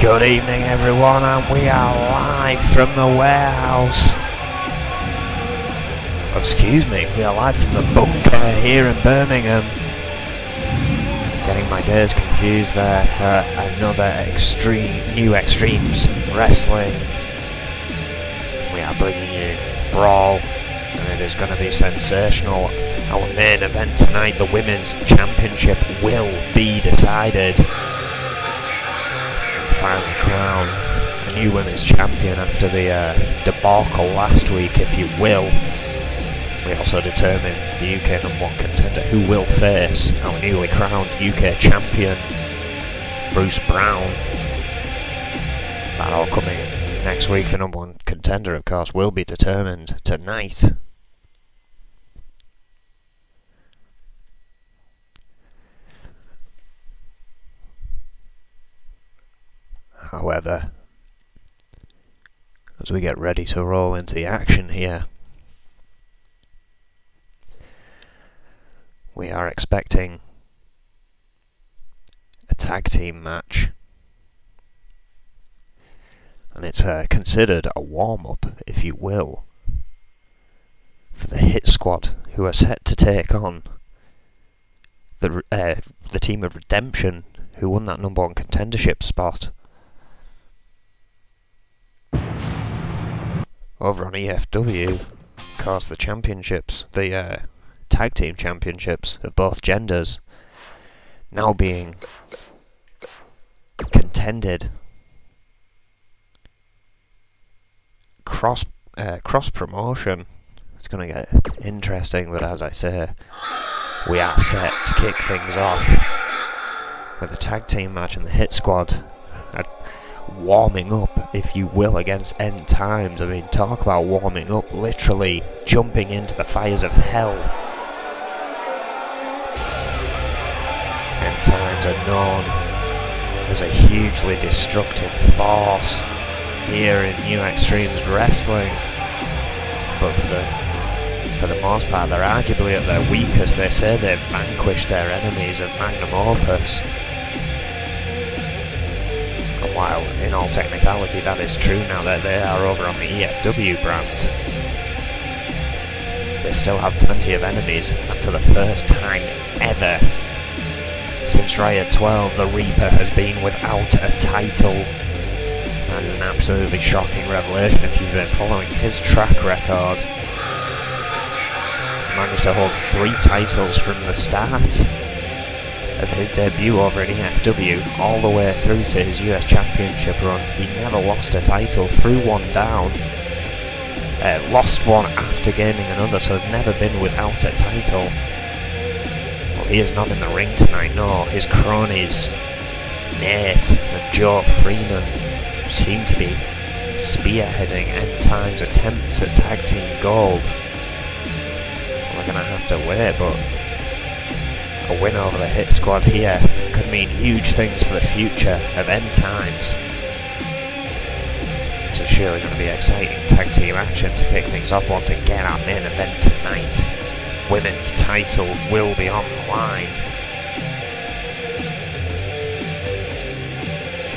Good evening everyone, and we are live from the warehouse. Excuse me, we are live from the bunker here in Birmingham. Getting my days confused there for another new Extremes Wrestling. We are bringing you Brawl, and it is going to be sensational. Our main event tonight, the Women's Championship, will be decided. Finally crown a new Women's Champion after the debacle last week, if you will. We also determine the UK #1 contender who will face our newly crowned UK Champion, Bruce Brown. That all coming next week. The #1 contender, of course, will be determined tonight. However, as we get ready to roll into the action here, we are expecting a tag team match, and it's considered a warm-up, if you will, for the Hit Squad, who are set to take on the team of Redemption, who won that #1 contendership spot. Over on E.F.W, of course, the championships, the tag team championships of both genders, now being contended cross promotion. It's going to get interesting, but as I say, we are set to kick things off with a tag team match in the Hit Squad. Warming up, if you will, against End Times. I mean, talk about warming up, literally jumping into the fires of hell. End Times are known as a hugely destructive force here in New Extremes Wrestling, but for the most part they're arguably at their weakest. They say they've vanquished their enemies at magnum opus. While in all technicality that is true now that they are over on the E.F.W brand, they still have plenty of enemies, and for the first time ever since Riot 12, the Reaper has been without a title. That is an absolutely shocking revelation if you've been following his track record. He managed to hold 3 titles from the start of his debut over in E.F.W all the way through to his US Championship run. He never lost a title, threw one down, lost one after gaining another, so has never been without a title. Well, he is not in the ring tonight, no. His cronies, Nate and Joe Freeman, seem to be spearheading End Times' attempts at tag team gold. We're going to have to wait, but a win over the Hit Squad here could mean huge things for the future of End Times. This is surely going to be exciting tag team action to kick things off once again. Our main event tonight, women's title will be on the line.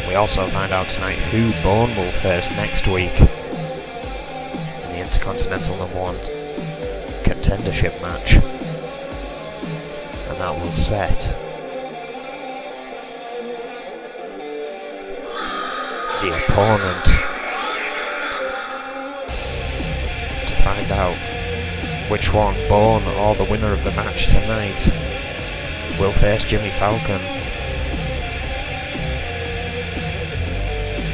We also find out tonight who Bone will face next week in the Intercontinental #1 contendership match. And that will set the opponent to find out which one, Bone or the winner of the match tonight, will face Jimmy Falcon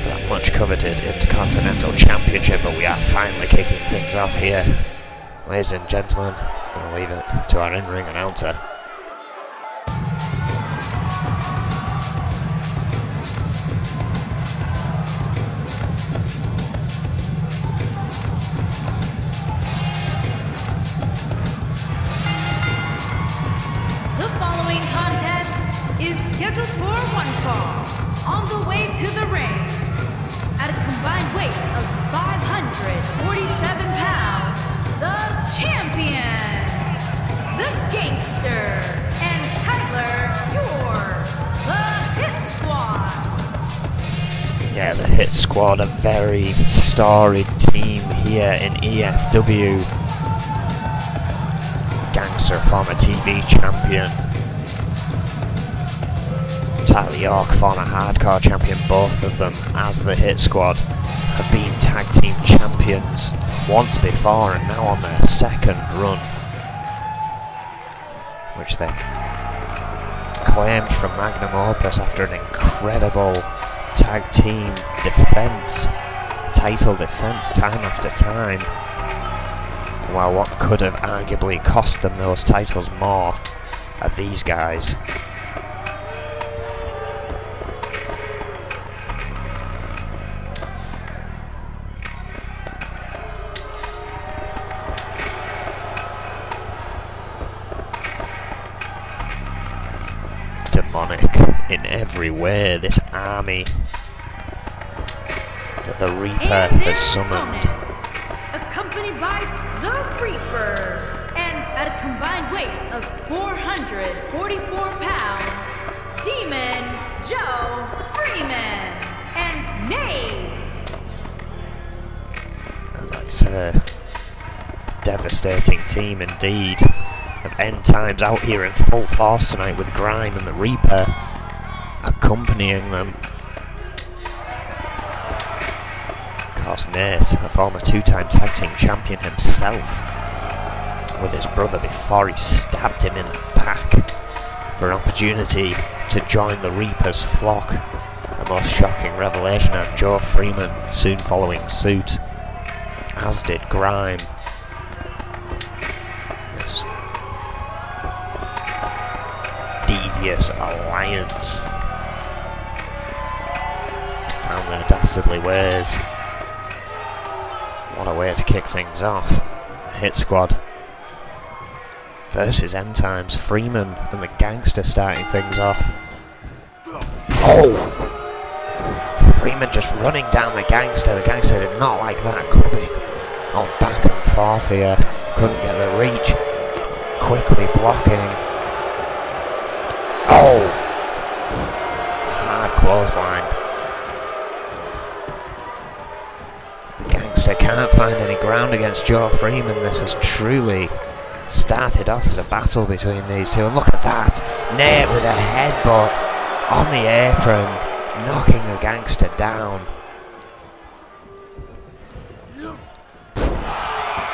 for that much coveted Intercontinental Championship. But we are finally kicking things off here, ladies and gentlemen. I'm going to leave it to our in-ring announcer. Scheduled for one fall, on the way to the ring, at a combined weight of 547 pounds, the champion, the gangster, and Tyler, the Hit Squad. Yeah, the Hit Squad, a very storied team here in EFW. Gangster, former TV champion. Tyler York, former hardcore champion. Both of them, as the Hit Squad, have been tag team champions once before and now on their second run, which they claimed from Magnum Opus after an incredible tag team defense, title defense time after time. Well, what could have arguably cost them those titles more are these guys. Demonic in every way, this army that the Reaper has summoned. Accompanied by the Reaper, and at a combined weight of 444 pounds, Demon Joe Freeman and Nate. And that's a devastating team indeed. Of End Times out here in full force tonight with Grime and the Reaper accompanying them. Of course, Nate, a former two-time tag team champion himself, with his brother before he stabbed him in the back for an opportunity to join the Reaper's flock. A most shocking revelation, and Joe Freeman soon following suit, as did Grime. This devious alliance found their dastardly ways. What a way to kick things off. Hit Squad versus End Times. Freeman and the Gangster starting things off. Oh! Freeman just running down the Gangster. The Gangster did not like that. Clubbing on back and forth here. Couldn't get the reach. Quickly blocking. Oh! Hard clothesline. The Gangster can't find any ground against Joe Freeman. This has truly started off as a battle between these two. And look at that! Nate with a headbutt on the apron, knocking the Gangster down.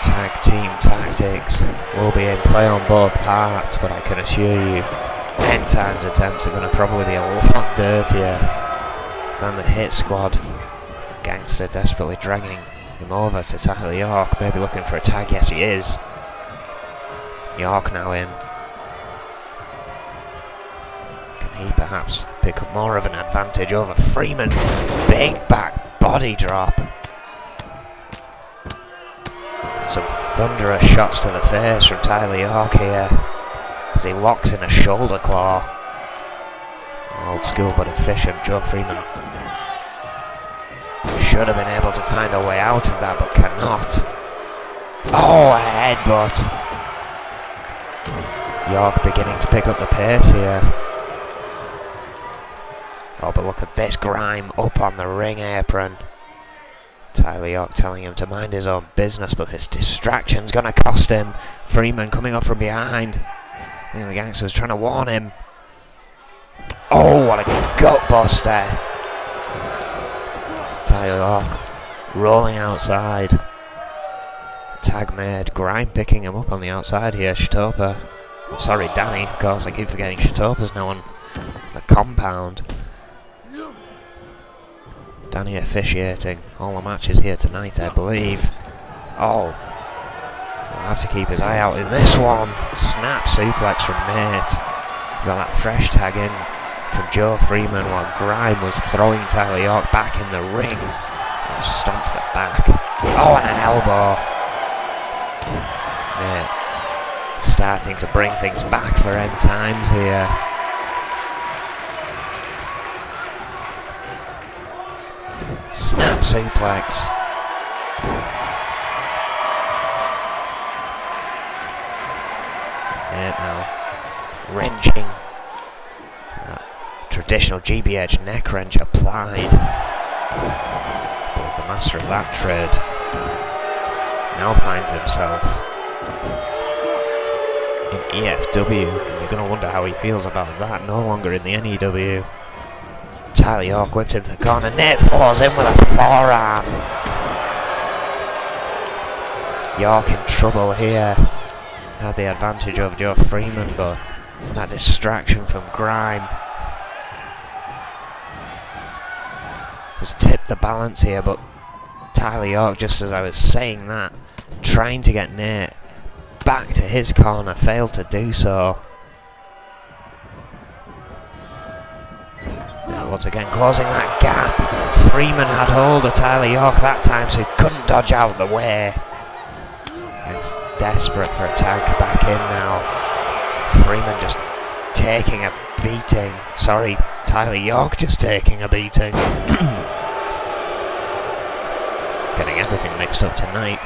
Tag team tactics will be in play on both parts, but I can assure you End Times attempts are going to probably be a lot dirtier than the Hit Squad. Gangster desperately dragging him over to Tyler York, maybe looking for a tag. Yes, he is. York now in. Can he perhaps pick up more of an advantage over Freeman? Big back body drop. Some thunderous shots to the face from Tyler York here as he locks in a shoulder claw. Old school but efficient. Joe Freeman should have been able to find a way out of that, but cannot. Oh, a headbutt. York beginning to pick up the pace here. Oh, but look at this, Grime up on the ring apron. Tyler York telling him to mind his own business, but this distraction's gonna cost him. Freeman coming up from behind. I think the Gangster was trying to warn him. Oh, what a gut buster. Tyler York rolling outside. Tag made. Grime picking him up on the outside here. Shitopa. Sorry, Danny. Of course, I keep forgetting Shitopa's now on the compound. Danny officiating all the matches here tonight, I believe. Oh, we'll have to keep his eye out in this one. Snap suplex from Nate. Got that fresh tag in from Joe Freeman while Grime was throwing Tyler York back in the ring. And stomped the back. Oh, and an elbow. Nate starting to bring things back for End Times here. Snap suplex. And now wrenching. Traditional GBH neck wrench applied. master of that trade. Now finds himself in EFW. You're going to wonder how he feels about that. No longer in the N.E.W. Tyler York whipped into the corner. Nate follows in with a forearm. York in trouble here. Had the advantage over Joe Freeman, but that distraction from Grime has tipped the balance here. But Tyler York, just as I was saying that, trying to get Nate back to his corner, failed to do so. Once again closing that gap. Freeman had hold of Tyler York that time, so he couldn't dodge out the way. It's desperate for a tag back in now. Freeman just taking a beating. Sorry, Tyler York just taking a beating. Getting everything mixed up tonight.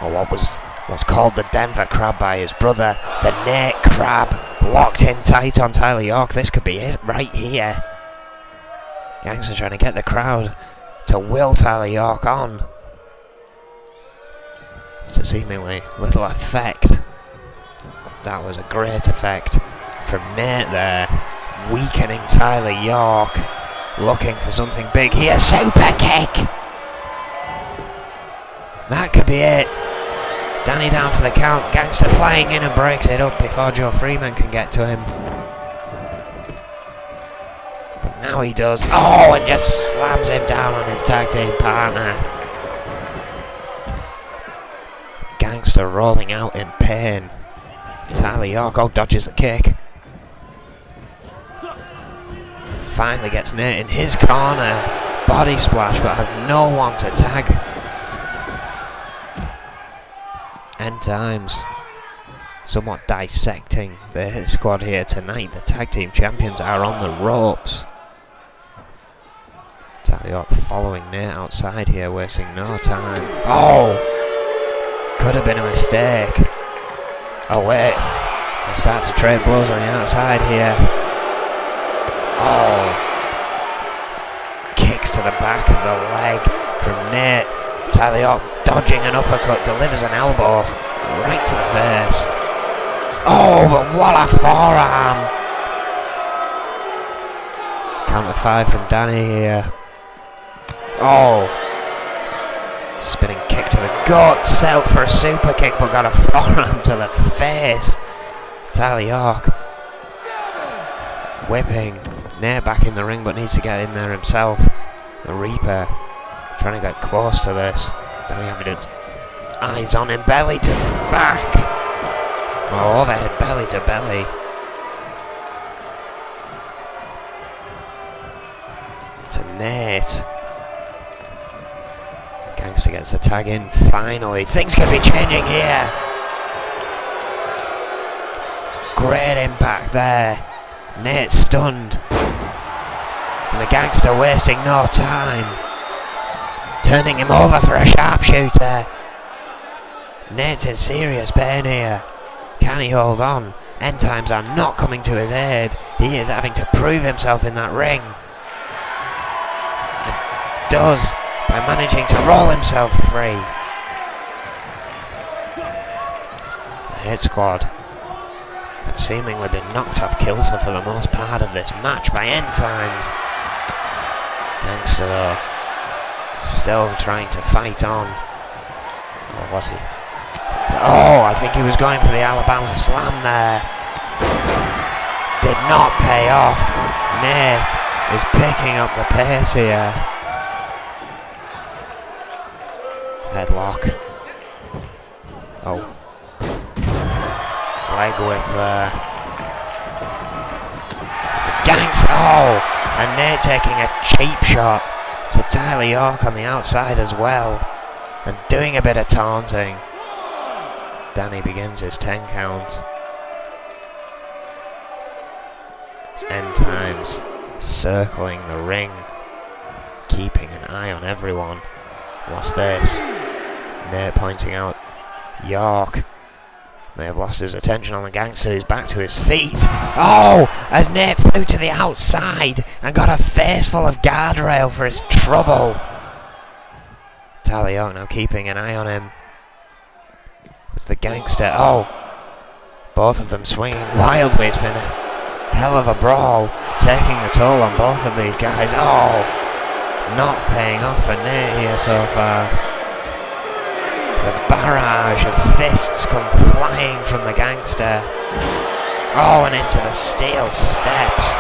Or what's called the Denver Crab by his brother, the Nate Crab, locked in tight on Tyler York. This could be it right here. Yanks are trying to get the crowd to will Tyler York on. To seemingly little effect. That was a great effect from Nate there, weakening Tyler York, looking for something big here. Super kick! That could be it. Danny down for the count. Gangster flying in and breaks it up before Joe Freeman can get to him. But now he does. Oh, and just slams him down on his tag team partner. Gangster rolling out in pain. Tyler York, dodges the kick. Finally gets Nate in his corner. Body splash, but has no one to tag. End times. Somewhat dissecting the squad here tonight. The tag team champions are on the ropes. Tyler York following Nate outside here, wasting no time. Oh! Could have been a mistake. Oh wait. They start to trade blows on the outside here. Oh! Kicks to the back of the leg from Nate. Tyler York dodging an uppercut, delivers an elbow right to the face. Oh, but what a forearm! Counter 5 from Danny here. Oh! Spinning kick to the gut, set up for a super kick, but got a forearm to the face. Tyler York whipping Nate back in the ring, but needs to get in there himself. The Reaper trying to get close to this. Danny having his eyes on him, belly to the back. Oh, overhead belly to belly. To Nate. Gangster gets the tag in finally. Things could be changing here. Great impact there. Nate stunned. And the Gangster wasting no time. Turning him over for a sharpshooter. Nate's in serious pain here. Can he hold on? End times are not coming to his aid. He is having to prove himself in that ring. And does by managing to roll himself free. The Hit Squad have seemingly been knocked off kilter for the most part of this match by End times. Gangster though, still trying to fight on. Or was he? Oh, I think he was going for the Alabama Slam there. Did not pay off. Nate is picking up the pace here. Headlock. Oh. Leg whip there. It's the Gangster. Oh! And Nate taking a cheap shot to Tyler York on the outside as well. And doing a bit of taunting. Danny begins his 10 count. End times circling the ring, keeping an eye on everyone. What's this? Nate pointing out York may have lost his attention on the Gangster, who's back to his feet. Oh! As Nate flew to the outside and got a face full of guardrail for his trouble. Tyler York now keeping an eye on him. It's the Gangster. Oh! Both of them swinging wildly. It's been a hell of a brawl, taking the toll on both of these guys. Oh! Not paying off for Nate here so far. The barrage of fists come flying from the Gangster. Oh, and into the steel steps.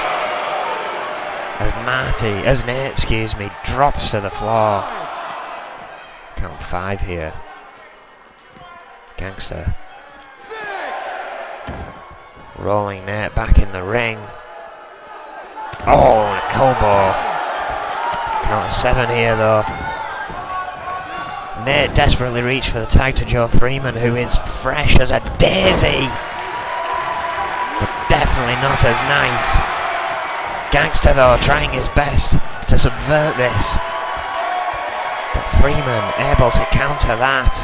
As Nate, drops to the floor. Count 5 here. Gangster. Rolling Nate back in the ring. Oh, an elbow. Count of 7 here though. Nate desperately reached for the tag to Joe Freeman, who is fresh as a daisy. But definitely not as nice. Gangster though trying his best to subvert this. But Freeman able to counter that.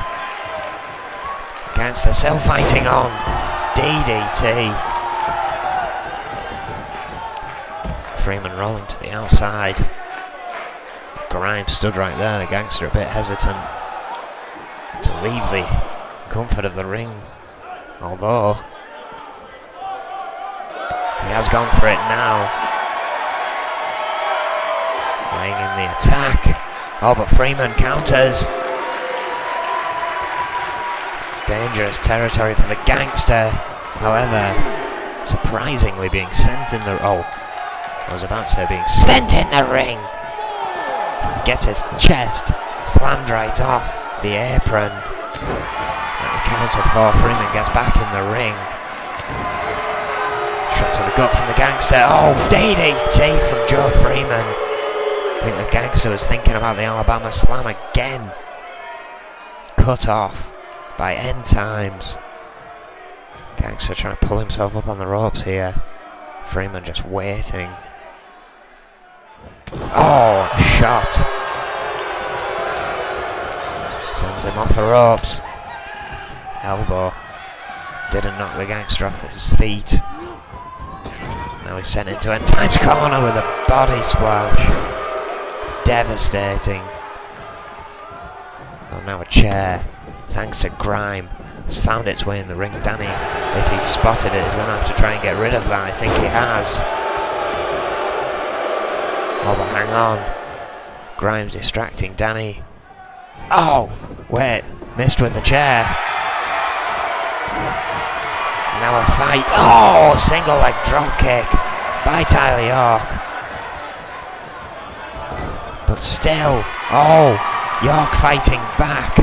Gangster still fighting on. DDT. Freeman rolling to the outside. Grimes stood right there, the Gangster a bit hesitant to leave the comfort of the ring. Although he has gone for it now. Laying in the attack. Oh, but Freeman counters. Dangerous territory for the Gangster. However, surprisingly being sent in the... Oh, I was about to say being sent in the ring. Gets his chest slammed right off the apron. At the count of 4, Freeman gets back in the ring. Shot to the gut from the Gangster. Oh, DDT from Joe Freeman. I think the Gangster was thinking about the Alabama Slam again. Cut off by N.E.W. Gangster trying to pull himself up on the ropes here. Freeman just waiting. Oh, a shot. Sends him off the ropes. Elbow. Didn't knock the Gangster off his feet. Now he's sent into N.E.W.'s corner with a body splash. Devastating. Oh, now a chair. Thanks to Grime. Has found its way in the ring. Danny, if he's spotted it, is going to have to try and get rid of that. I think he has. Oh, but hang on. Grimes distracting Danny. Oh, wait. Missed with the chair. Now a fight. Oh, single leg drop kick by Tyler York. But still, oh, York fighting back.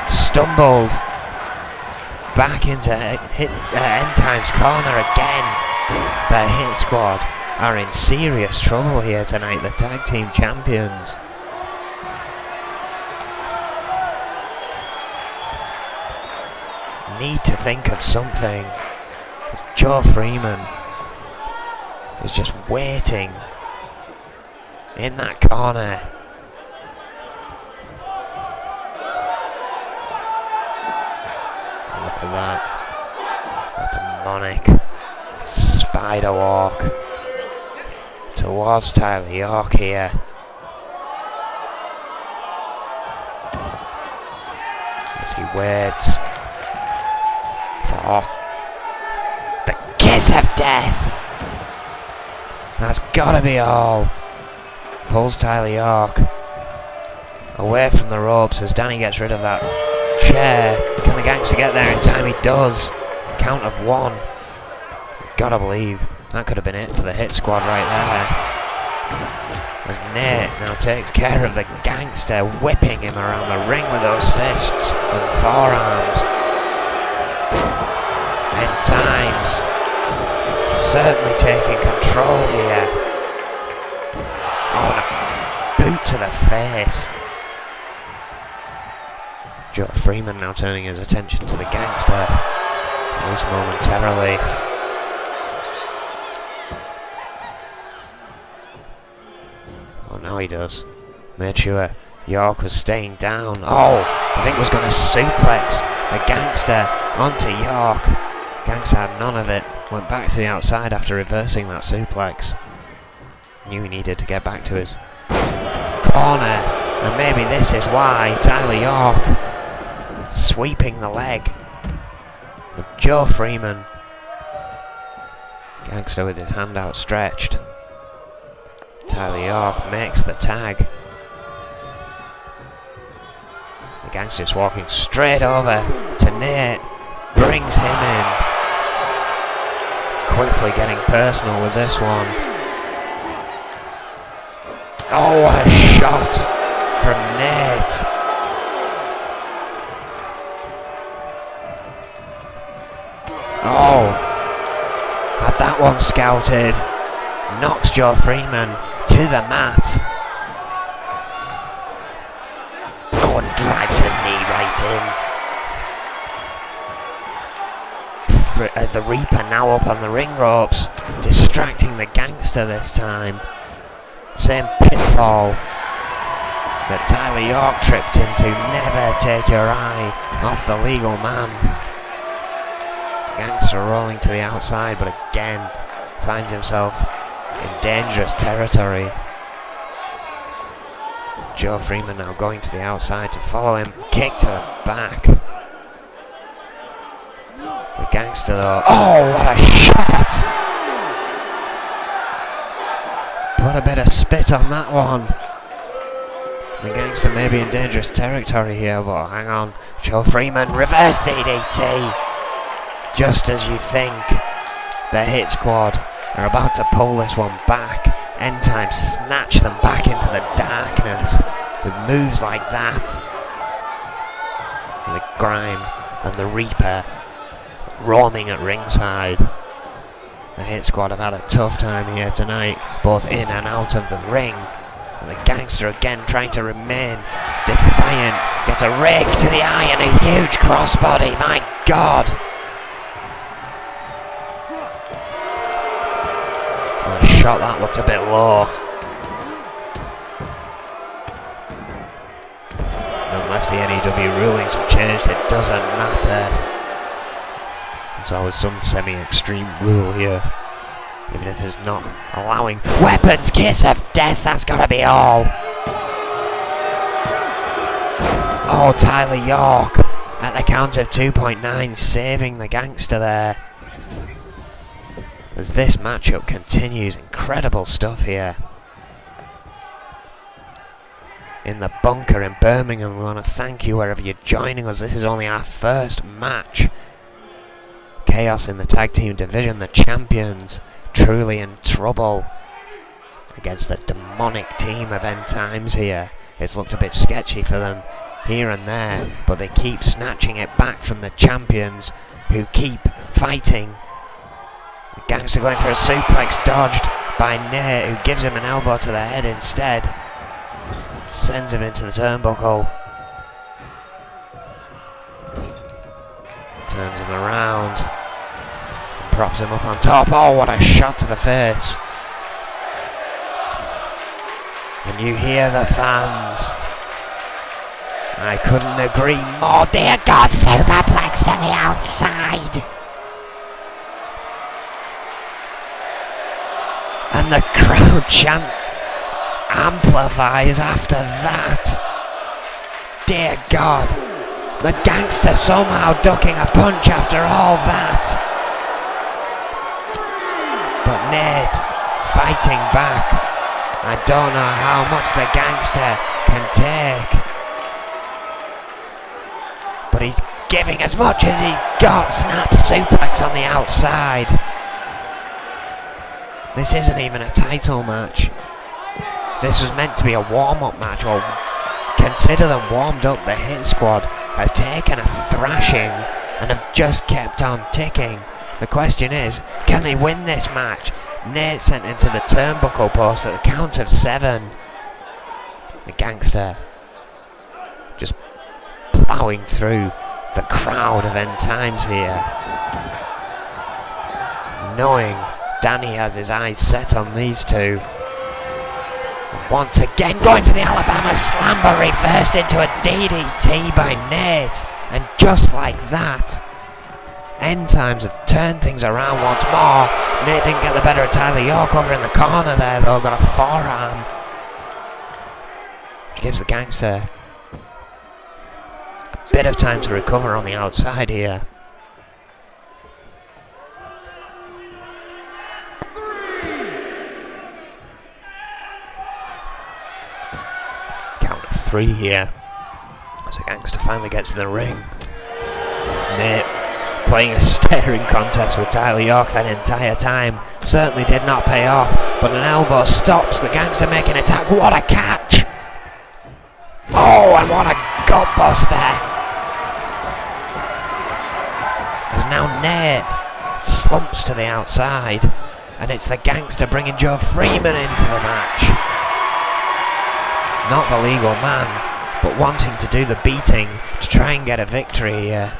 Stumbled back into N.E.W.'s corner again. The Hit Squad are in serious trouble here tonight, the tag team champions. Need to think of something. Joe Freeman is just waiting in that corner. Look at that. A demonic spider walk towards Tyler York here. As he waits for the kiss of death. That's gotta be all. Pulls Tyler York away from the ropes as Danny gets rid of that chair. Can the Gangster get there in time? He does. Count of 1. Gotta believe that could have been it for the Hit Squad right there. As Nate now takes care of the Gangster, whipping him around the ring with those fists and forearms. N.E.W. certainly taking control here. Oh, and a boot to the face. Joe Freeman now turning his attention to the Gangster, at least momentarily. Oh, now he does. Made sure York was staying down. Oh, I think was going to suplex the Gangster onto York. Gangster had none of it. Went back to the outside after reversing that suplex. Knew he needed to get back to his corner. And maybe this is why Tyler York sweeping the leg of Joe Freeman. Gangster with his hand outstretched. Tyler York makes the tag. The Gangster's walking straight over to Nate, brings him in. Quickly getting personal with this one. Oh, what a shot from Nate. Oh, had that one scouted. Knocks Joe Freeman to the mat. Oh, and drives the knee right in. The Reaper now up on the ring ropes, distracting the Gangster this time. Same pitfall that Tyler York tripped into. Never take your eye off the legal man. Gangster rolling to the outside, but again finds himself in dangerous territory. Joe Freeman now going to the outside to follow him. Kick to the back. The Gangster though. Oh, what a shot! Put a bit of spit on that one. The Gangster may be in dangerous territory here, but hang on. Joe Freeman, reverse DDT. Just as you think, the Hit Squad are about to pull this one back. N.Time snatch them back into the darkness with moves like that. And the Grime and the Reaper roaming at ringside. The Hit Squad have had a tough time here tonight, both in and out of the ring. And the Gangster again trying to remain defiant. Gets a rake to the eye and a huge crossbody, my God! The shot that looked a bit low. Unless the N.E.W rulings have changed, it doesn't matter. There's always some semi-extreme rule here. Even if it's not allowing weapons, kiss of death, that's gotta be all. Oh, Tyler York at the count of 2.9, saving the Gangster there. As this matchup continues, incredible stuff here. In the bunker in Birmingham, we want to thank you wherever you're joining us. This is only our first match. Chaos in the tag team division, the champions truly in trouble against the demonic team of N.Times here. It's looked a bit sketchy for them here and there, but they keep snatching it back from the champions who keep fighting. The Gangster going for a suplex, dodged by Nate, who gives him an elbow to the head instead. Sends him into the turnbuckle. Turns him around. And props him up on top. Oh, what a shot to the face. And you hear the fans. I couldn't agree more. Dear God, superplex on the outside. And the crowd chant amplifies after that. Dear God, the Gangster somehow ducking a punch after all that. But Nate fighting back. I don't know how much the Gangster can take, but he's giving as much as he got. Snap suplex on the outside. This isn't even a title match. This was meant to be a warm-up match. Well, consider them warmed up. The Hit Squad have taken a thrashing and have just kept on ticking. The question is, can they win this match? Nate sent into the turnbuckle post at the count of 7. The Gangster just plowing through the crowd of N.Times here, knowing Danny has his eyes set on these two. And once again going for the Alabama Slammer, reversed into a DDT by Nate. And just like that, N.Times have turned things around once more. Nate didn't get the better of Tyler York over in the corner there though, got a forearm. gives the Gangster a bit of time to recover on the outside here. Count of 3 here as the Gangster finally gets in the ring. Nate playing a staring contest with Tyler York that entire time. Certainly did not pay off, but an elbow stops the Gangster making an attack. What a catch! Oh, and what a gutbuster! As now Nate slumps to the outside, and it's the Gangster bringing Joe Freeman into the match. Not the legal man, but wanting to do the beating to try and get a victory here.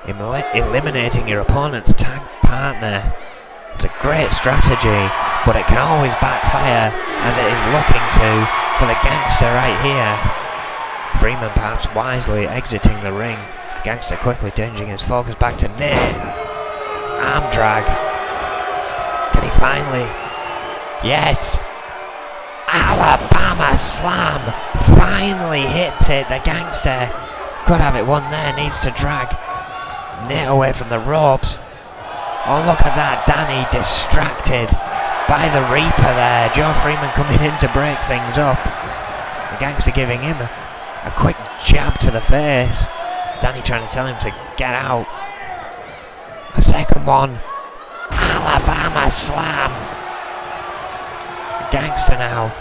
Eliminating your opponent's tag partner. It's a great strategy, but it can always backfire, as it is looking to for the Gangster right here. Freeman perhaps wisely exiting the ring. The Gangster quickly changing his focus back to Nate. Arm drag. Can he finally? Yes! Alabama Slam finally hits it. The Gangster could have it won there. Needs to drag Nate away from the ropes. Oh, look at that. Danny distracted by the Reaper there. Joe Freeman coming in to break things up. The Gangster giving him a quick jab to the face. Danny trying to tell him to get out. A second one. Alabama Slam. Gangster now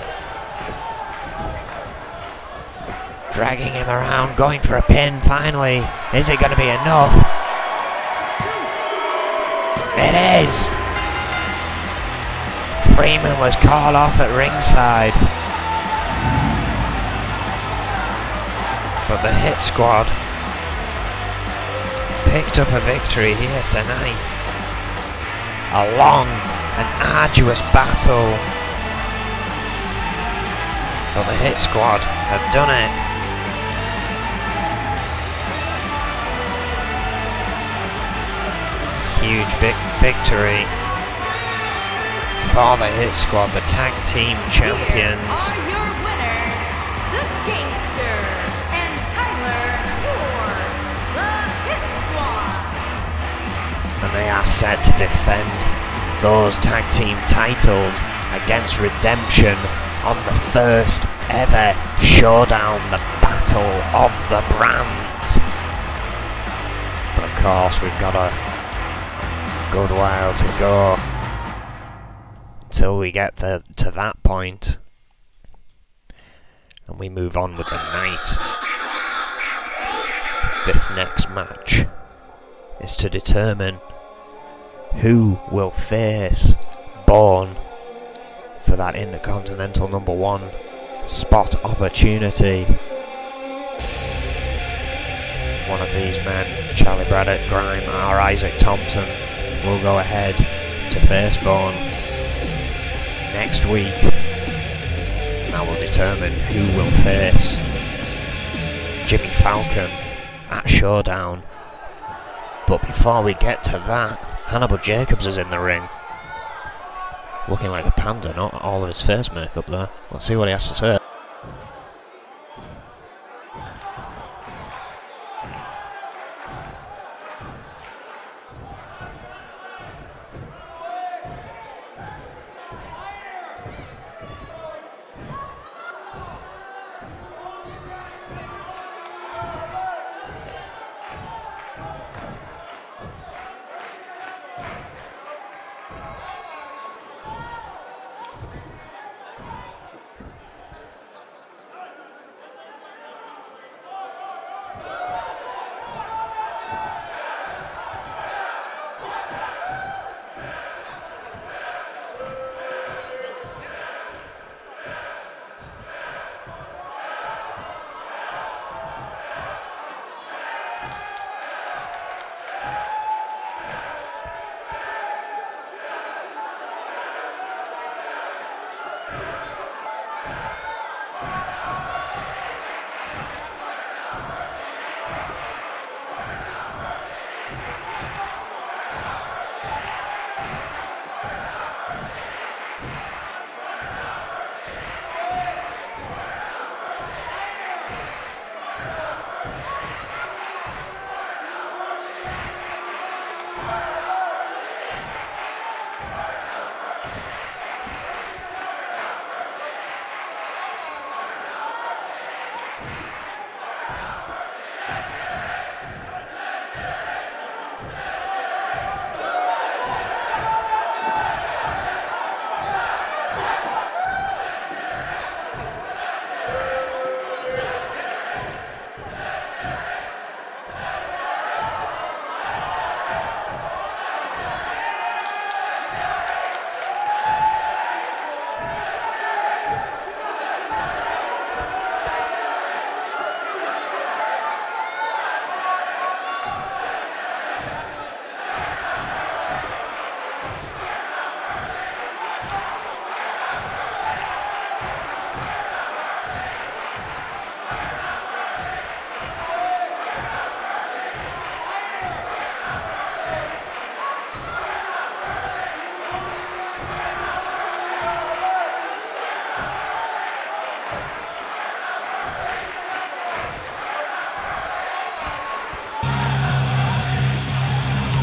dragging him around, going for a pin finally. Is it going to be enough? It is! Freeman was called off at ringside, but the Hit Squad picked up a victory here tonight. A long and arduous battle, but the Hit Squad have done it. Huge big victory for the Hit Squad, the tag team champions. Here are your winners, the Gangster and Tyler York, the Hit Squad. And they are set to defend those tag team titles against Redemption on the first ever showdown, the Battle of the Brands. But of course we've got a good while to go till we get to that point, and we move on with the night. This next match is to determine who will face Bourne for that Intercontinental #1 spot opportunity. One of these men, Charlie Braddock, Grime, or Isaac Thompson, will go ahead to face Bourne next week. That will determine who will face Jimmy Falcon at Showdown. But before we get to that, Hannibal Jacobs is in the ring. Looking like a panda, not all of his face makeup there. Let's see what he has to say.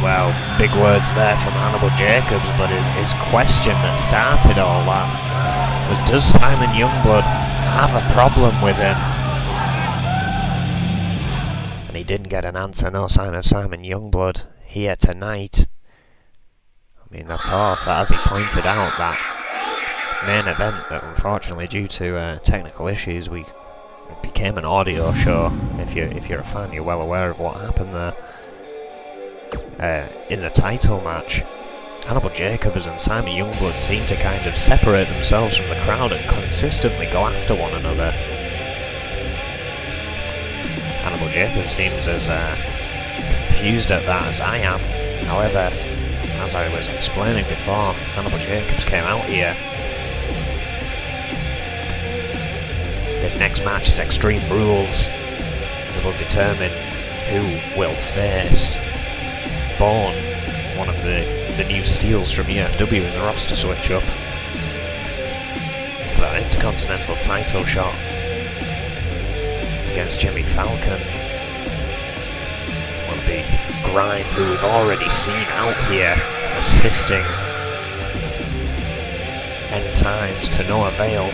Well, big words there from Hannibal Jacobs, but his question that started all that was, does Simon Youngblood have a problem with him? And he didn't get an answer, no sign of Simon Youngblood here tonight. I mean, of course, as he pointed out, that main event that unfortunately due to technical issues, it became an audio show. If you're a fan, you're well aware of what happened there. In the title match, Hannibal Jacobs and Simon Youngblood seem to kind of separate themselves from the crowd and consistently go after one another. Hannibal Jacobs seems as confused at that as I am. However, as I was explaining before, Hannibal Jacobs came out here. This next match is Extreme Rules. It will determine who will face Brawl, one of the new steals from N.E.W in the roster switch up. That Intercontinental title shot against Jimmy Falcon. Will be Grime, who we've already seen out here assisting End Times to no avail.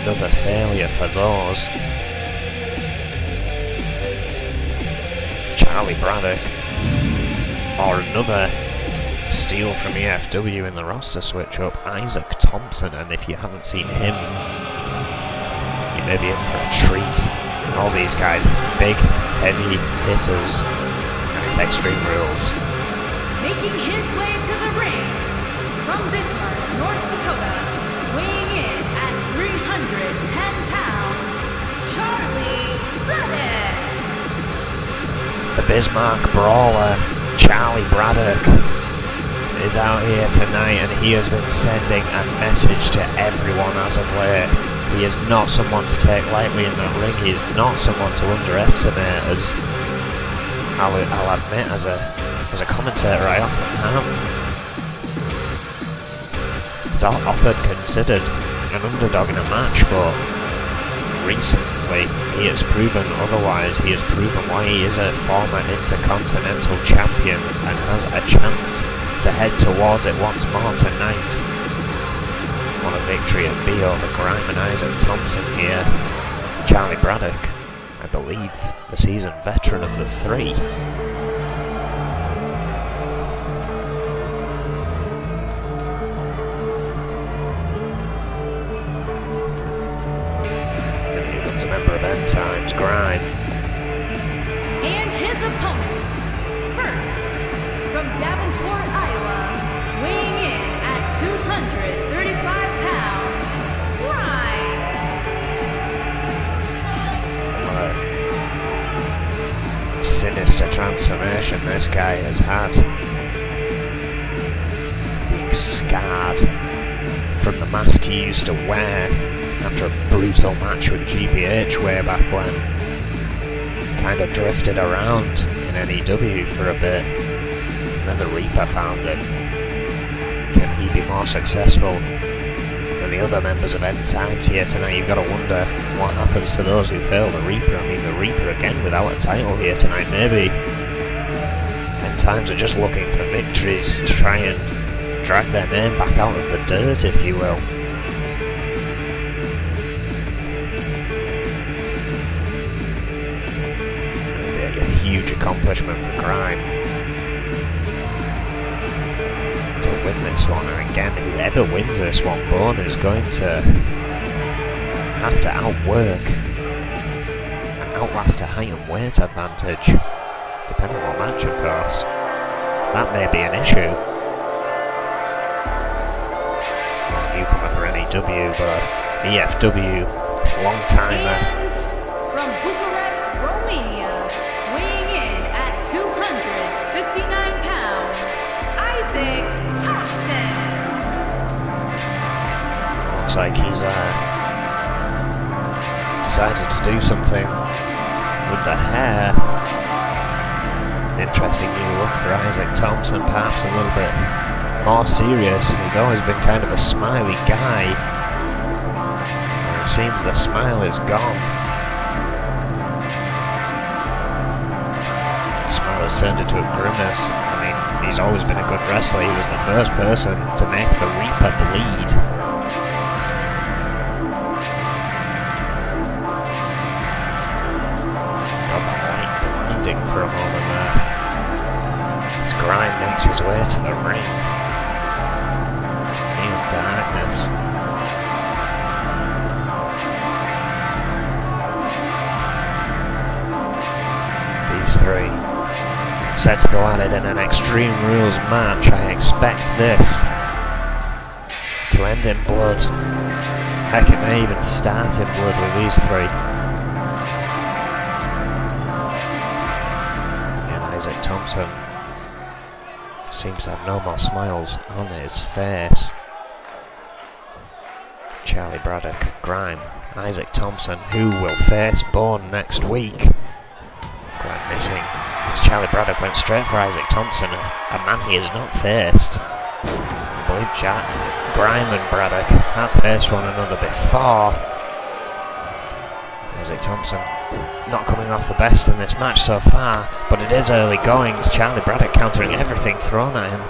Another failure for those. Charlie Braddock, or another steal from N.E.W in the roster switch up, Isaac Thompson, and if you haven't seen him, you may be in for a treat. All these guys, big, heavy hitters, and it's Extreme Rules. Making his way to the ring, from Bismarck, North Dakota, weighing in at 310 pounds, Charlie Braddock. The Bismarck Brawler, Charlie Braddock, is out here tonight, and he has been sending a message to everyone as of late. He is not someone to take lightly in that ring. He is not someone to underestimate, as I'll admit, as a commentator I often am. He's often considered an underdog in a match, but recently he has proven otherwise. He has proven why he is a former Intercontinental Champion and has a chance to head towards it once more tonight. On a victory at B over Grime and Isaac Thompson here. Charlie Braddock, I believe, the seasoned veteran of the three. End Times, Grime. And his opponent, first, from Davenport, Iowa, weighing in at 235 pounds, Grime. What a sinister transformation this guy has had. Being scarred from the mask he used to wear after a brutal match with GBH way back when. Kind of drifted around in N.E.W for a bit. And then the Reaper found him. Can he be more successful than the other members of End Times here tonight? You've got to wonder what happens to those who fail the Reaper. I mean, the Reaper again without a title here tonight. Maybe End Times are just looking for victories to try and drag their name back out of the dirt, if you will. Huge accomplishment for Grime to win this one, and again, whoever wins this one, Bone is going to have to outwork and outlast a height and weight advantage, depending on the match, of course. That may be an issue. Newcomer for N.E.W, but N.E.W, long-timer. From Bucharest, Romania, weighing in at 259 pounds, Isaac Thompson. Looks like he's decided to do something with the hair. Interesting new look for Isaac Thompson, perhaps a little bit more serious. He's always been kind of a smiley guy. It seems the smile is gone. The smile has turned into a grimace. I mean, he's always been a good wrestler. He was the first person to make the Reaper bleed. Got that light blinding for a moment there. As Grime makes his way to the ring. In darkness. These three set to go at it in an Extreme Rules match. I expect this to end in blood. Heck, it may even start in blood with these three. And Isaac Thompson seems to have no more smiles on his face. Charlie Braddock, Grime, Isaac Thompson, who will face Bourne next week. Grime missing, as Charlie Braddock went straight for Isaac Thompson, a man he has not faced. I believe Grime and Braddock have faced one another before. Isaac Thompson not coming off the best in this match so far, but it is early goings. Charlie Braddock countering everything thrown at him.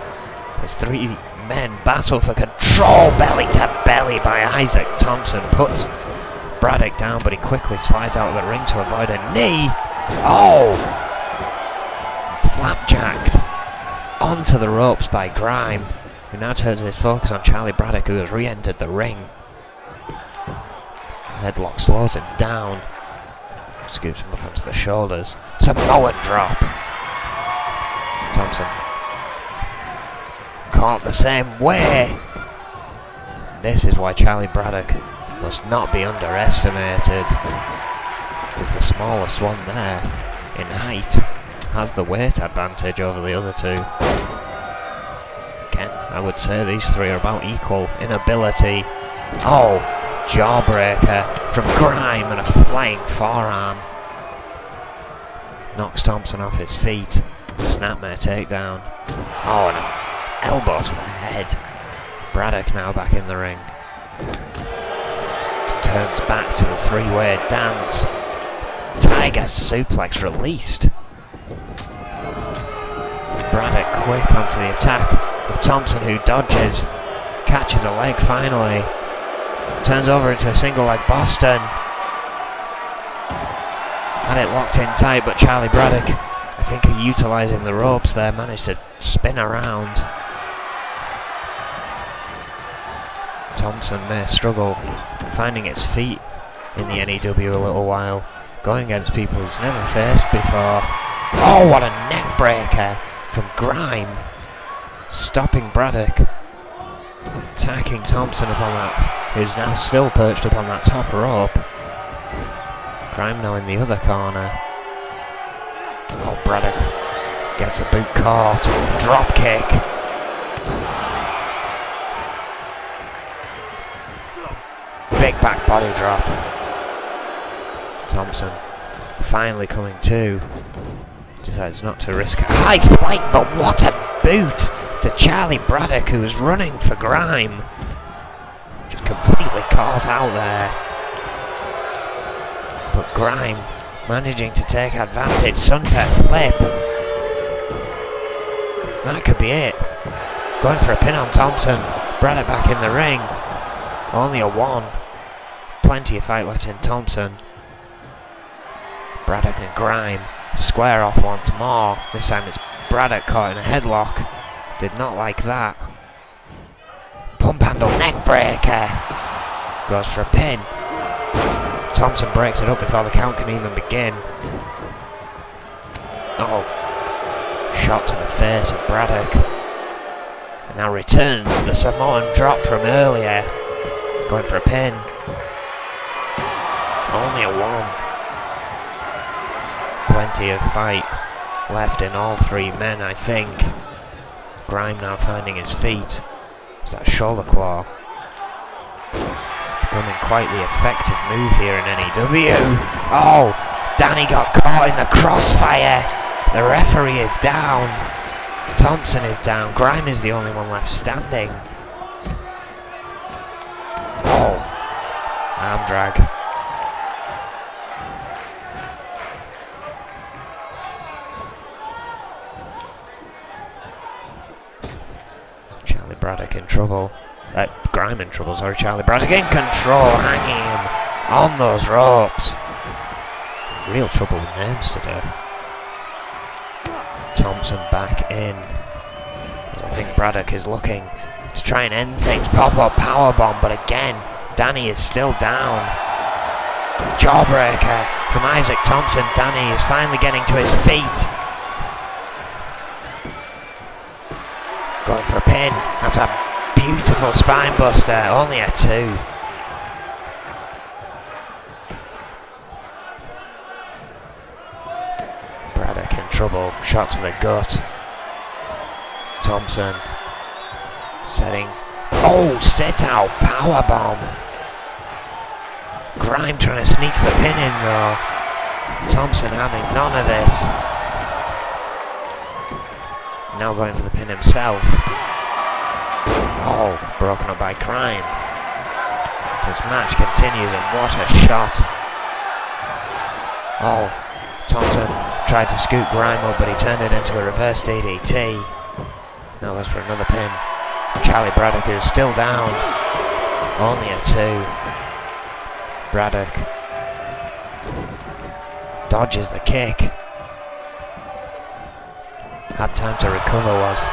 As three men battle for control, belly to belly by Isaac Thompson. Puts Braddock down, but he quickly slides out of the ring to avoid a knee. Oh! Flapjacked onto the ropes by Grime, who now turns his focus on Charlie Braddock, who has re-entered the ring. Headlock slows him down, scoops him up onto the shoulders. Samoan drop. Thompson caught the same way. This is why Charlie Braddock must not be underestimated. Is the smallest one there in height, has the weight advantage over the other two. Again, I would say these three are about equal in ability. Oh, jawbreaker from Grime and a flying forearm. Knocks Thompson off his feet. Snapmare takedown. Oh, and an elbow to the head. Braddock now back in the ring. Turns back to the three-way dance. Tiger suplex released. Braddock quick onto the attack with Thompson, who dodges, catches a leg finally, turns over into a single leg Boston. Had it locked in tight, but Charlie Braddock, I think, utilising the ropes there, managed to spin around. Thompson may struggle finding its feet in the N.E.W. a little while, going against people he's never faced before. Oh, what a neck breaker from Grime, stopping Braddock, attacking Thompson upon that, who's now still perched upon that top rope. Grime now in the other corner. Oh, Braddock gets the boot caught, drop kick. Big back body drop. Thompson finally coming to. Decides not to risk a high flight, but what a boot to Charlie Braddock, who was running for Grime. Just completely caught out there. But Grime managing to take advantage. Sunset flip. That could be it. Going for a pin on Thompson. Braddock back in the ring. Only a one. Plenty of fight left in Thompson. Braddock and Grime square off once more. This time it's Braddock caught in a headlock. Did not like that. Pump handle neck breaker. Goes for a pin. Thompson breaks it up before the count can even begin. Oh. Shot to the face of Braddock. And now returns the Samoan drop from earlier. Going for a pin. Only a one. Plenty of fight left in all three men, I think. Grime now finding his feet. Is that a shoulder claw? Becoming quite the effective move here in N.E.W. Oh! Danny got caught in the crossfire! The referee is down. Thompson is down. Grime is the only one left standing. Oh! Arm drag. Charlie Braddock in trouble. Grime in trouble, sorry. Charlie Braddock in control, hanging him on those ropes. Real trouble with names today. Thompson back in. I think Braddock is looking to try and end things. Pop-up powerbomb, but again, Danny is still down. Jawbreaker from Isaac Thompson. Danny is finally getting to his feet. Going for a pin after a beautiful spine buster. Only a 2. Braddock in trouble. Shot to the gut. Thompson setting. Oh, sit out powerbomb. Grime trying to sneak the pin in though. Thompson having none of it. Now going for the pin himself. Oh, broken up by Grime. This match continues and what a shot. Oh, Thompson tried to scoot Grime up but he turned it into a reverse DDT. Now goes for another pin. Charlie Braddock is still down. Only a 2. Braddock dodges the kick. Had time to recover whilst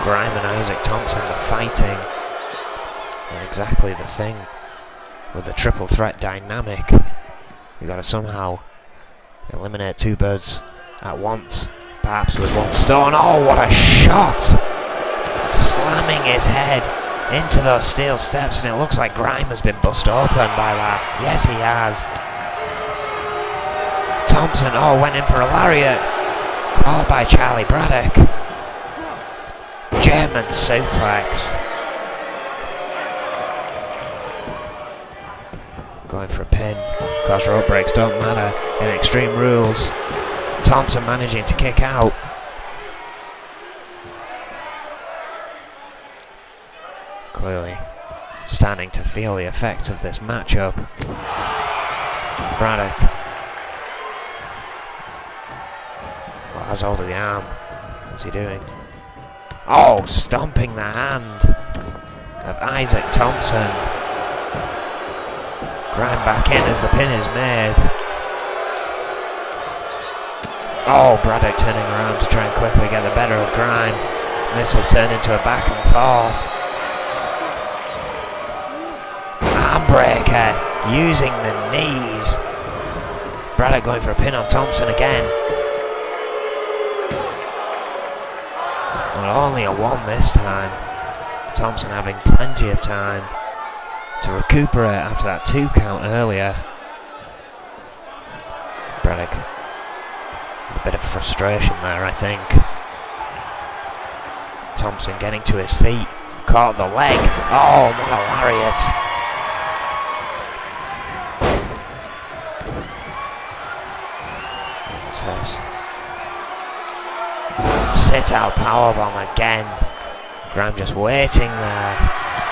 Grime and Isaac Thompson are fighting. And exactly the thing with the triple threat dynamic. You've got to somehow eliminate 2 birds at once. Perhaps with 1 stone. Oh, what a shot! Slamming his head into those steel steps, and it looks like Grime has been bust open by that. Yes, he has. Thompson, oh, went in for a lariat. Caught by Charlie Braddock. German suplex. Going for a pin. Of course, rope breaks don't matter in Extreme Rules. Thompson managing to kick out. Clearly starting to feel the effects of this matchup. Braddock has hold of the arm. What's he doing? Oh, stomping the hand of Isaac Thompson. Grime back in as the pin is made. Oh, Braddock turning around to try and quickly get the better of Grime. This has turned into a back and forth. Armbreaker using the knees. Braddock going for a pin on Thompson again. Well, only a 1 this time. Thompson having plenty of time to recuperate after that 2 count earlier. Braddock, a bit of frustration there, I think. Thompson getting to his feet, caught the leg. Oh, what a lariat! What's this? Sit out powerbomb again. Grime just waiting there.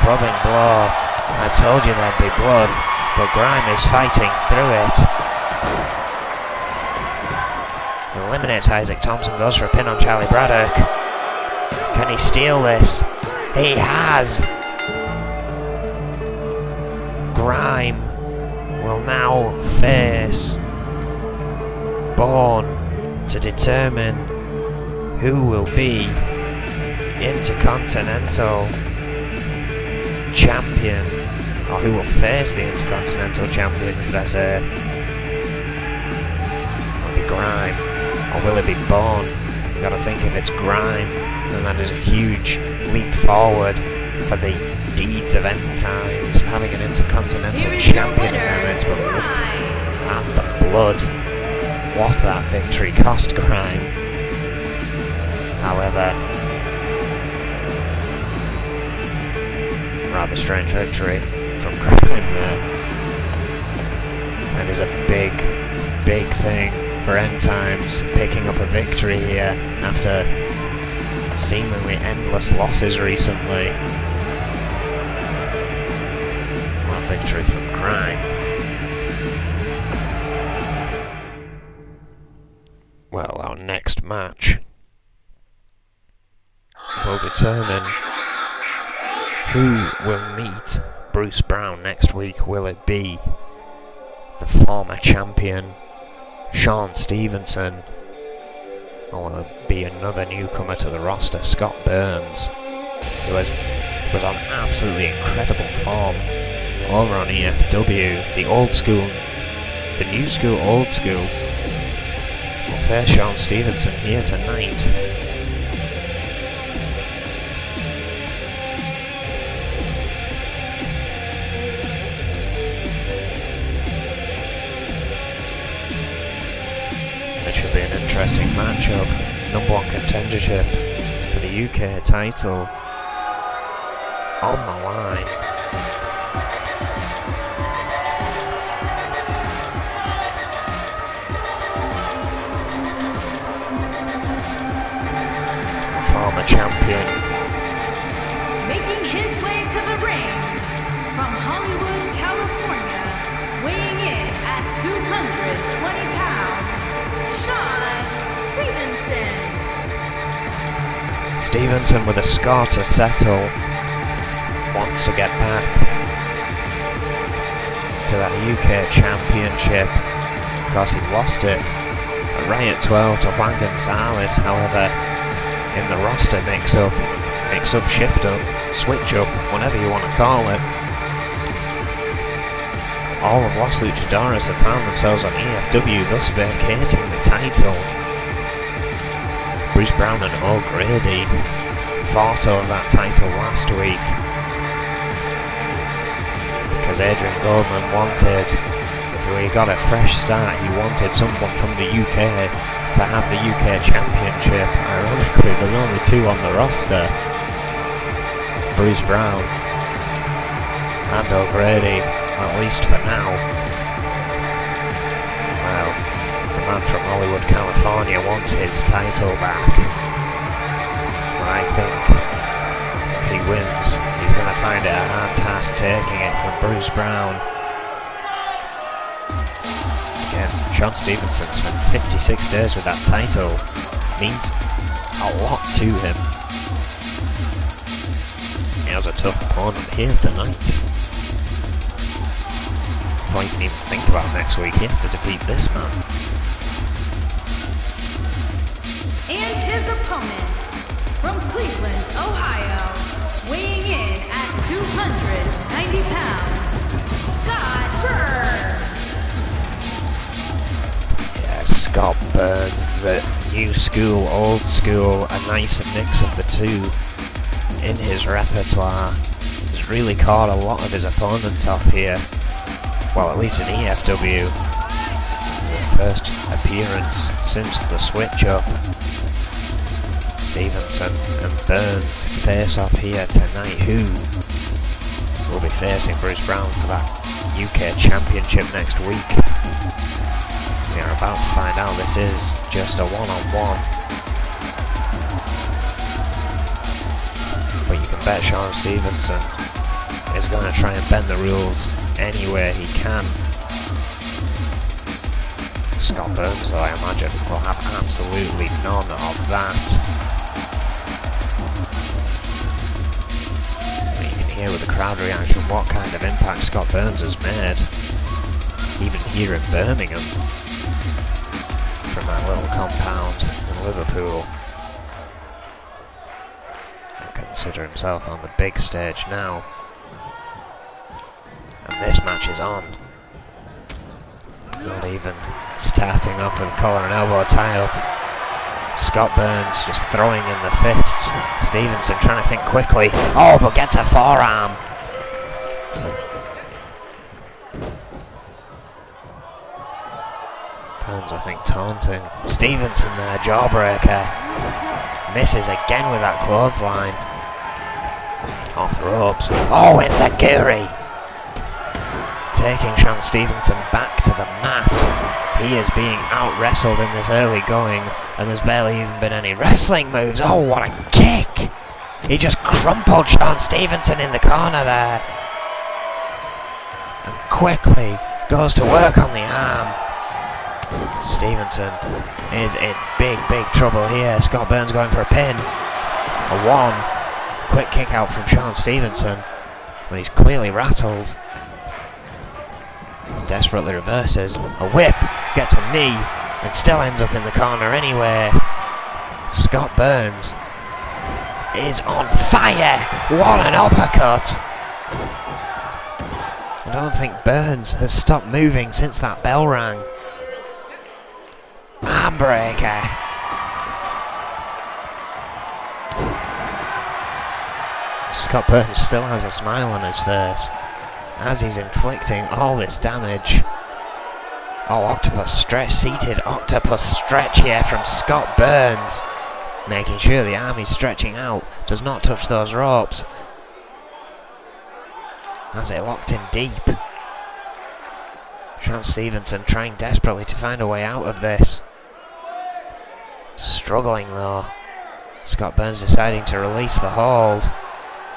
Clubbing blow. I told you there'd be blood, but Grime is fighting through it. Eliminates Isaac Thompson, goes for a pin on Charlie Braddock. Can he steal this? He has! Grime will now face Bourne to determine who will be Intercontinental Champion, or who will face the Intercontinental Champion, should I say. Will it be Grime, or will it be Bourne? You've got to think if it's Grime, then that is a huge leap forward for the deeds of end times, having an Intercontinental Champion in their midst, but look at the blood. What that victory cost Grime. However, rather strange victory from Grime there. That is a big, big thing for end times, picking up a victory here after seemingly endless losses recently. What a victory from Grime. next match will determine who will meet Bruce Brown next week. Will it be the former champion Sean Stevenson, or will it be another newcomer to the roster, Scott Burns, who was on absolutely incredible form over on EFW, the old school, the new school, old school. Will face Sean Stevenson here tonight. Be an interesting matchup. #1 contendership for the UK title on the line. Former champion. Making his way to the ring from Hollywood, California, weighing in at 220 pounds. Stevenson with a score to settle, wants to get back to that UK Championship because he lost it at Riot 12 to Juan Gonzalez. However, in the roster mix-up, shift-up, switch-up, whatever you want to call it, all of Los Luchadores have found themselves on EFW, thus vacating the title. Bruce Brown and O'Grady fought over that title last week because Adrian Goldman wanted, if we got a fresh start, he wanted someone from the UK to have the UK Championship. Ironically, there's only two on the roster, Bruce Brown and O'Grady, at least for now. Well, the man from Hollywood, California wants his title back. But I think if he wins, he's going to find it a hard task taking it from Bruce Brown. Again, Sean Stevenson spent 56 days with that title. Means a lot to him. He has a tough opponent here tonight. Before you can even think about next week, he has to defeat this man. And his opponent, from Cleveland, Ohio, weighing in at 290 pounds, Scott Burns. Yeah, Scott Burns, the new school, old school, a nice mix of the two in his repertoire. He's really caught a lot of his opponents off here. Well, at least in EFW. The first appearance since the switch-up. Stevenson and Burns face off here tonight. Who will be facing Bruce Brown for that UK Championship next week? We are about to find out. This is just a one-on-one. But you can bet Sean Stevenson is going to try and bend the rules anywhere he can. Scott Burns, though, I imagine, will have absolutely none of that. You can hear with the crowd reaction what kind of impact Scott Burns has made, even here in Birmingham, from that little compound in Liverpool. He'll consider himself on the big stage now. And this match is on. Not even starting off with a collar and elbow tie-up. Scott Burns just throwing in the fists. Stevenson trying to think quickly. Oh, but gets a forearm. Burns, I think, taunting. Stevenson there, jawbreaker. Misses again with that clothesline. Off the ropes. Oh, Enziguri! Taking Sean Stevenson back to the mat. He is being out-wrestled in this early going, and there's barely even been any wrestling moves. Oh, what a kick! He just crumpled Sean Stevenson in the corner there. And quickly goes to work on the arm. Stevenson is in big trouble here. Scott Burns going for a pin. A 1. Quick kick out from Sean Stevenson, but he's clearly rattled. Desperately reverses. A whip, gets a knee, and still ends up in the corner anyway. Scott Burns is on fire. What an uppercut. I don't think Burns has stopped moving since that bell rang. Armbreaker. Scott Burns still has a smile on his face as he's inflicting all this damage. Oh, octopus stretch, seated octopus stretch here from Scott Burns, making sure the arm he's stretching out does not touch those ropes. As it locked in deep. Sean Stevenson trying desperately to find a way out of this. Struggling though. Scott Burns deciding to release the hold,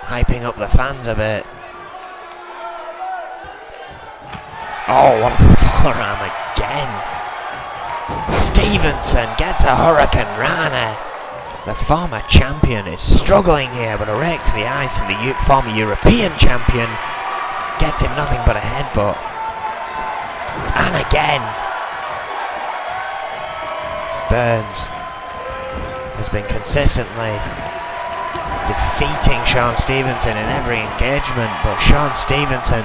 hyping up the fans a bit. Oh, what a forearm again. Stevenson gets a Hurricane Rana. The former champion is struggling here, but a rake to the eyes to the former European champion gets him nothing but a headbutt. And again. Burns has been consistently defeating Sean Stevenson in every engagement, but Sean Stevenson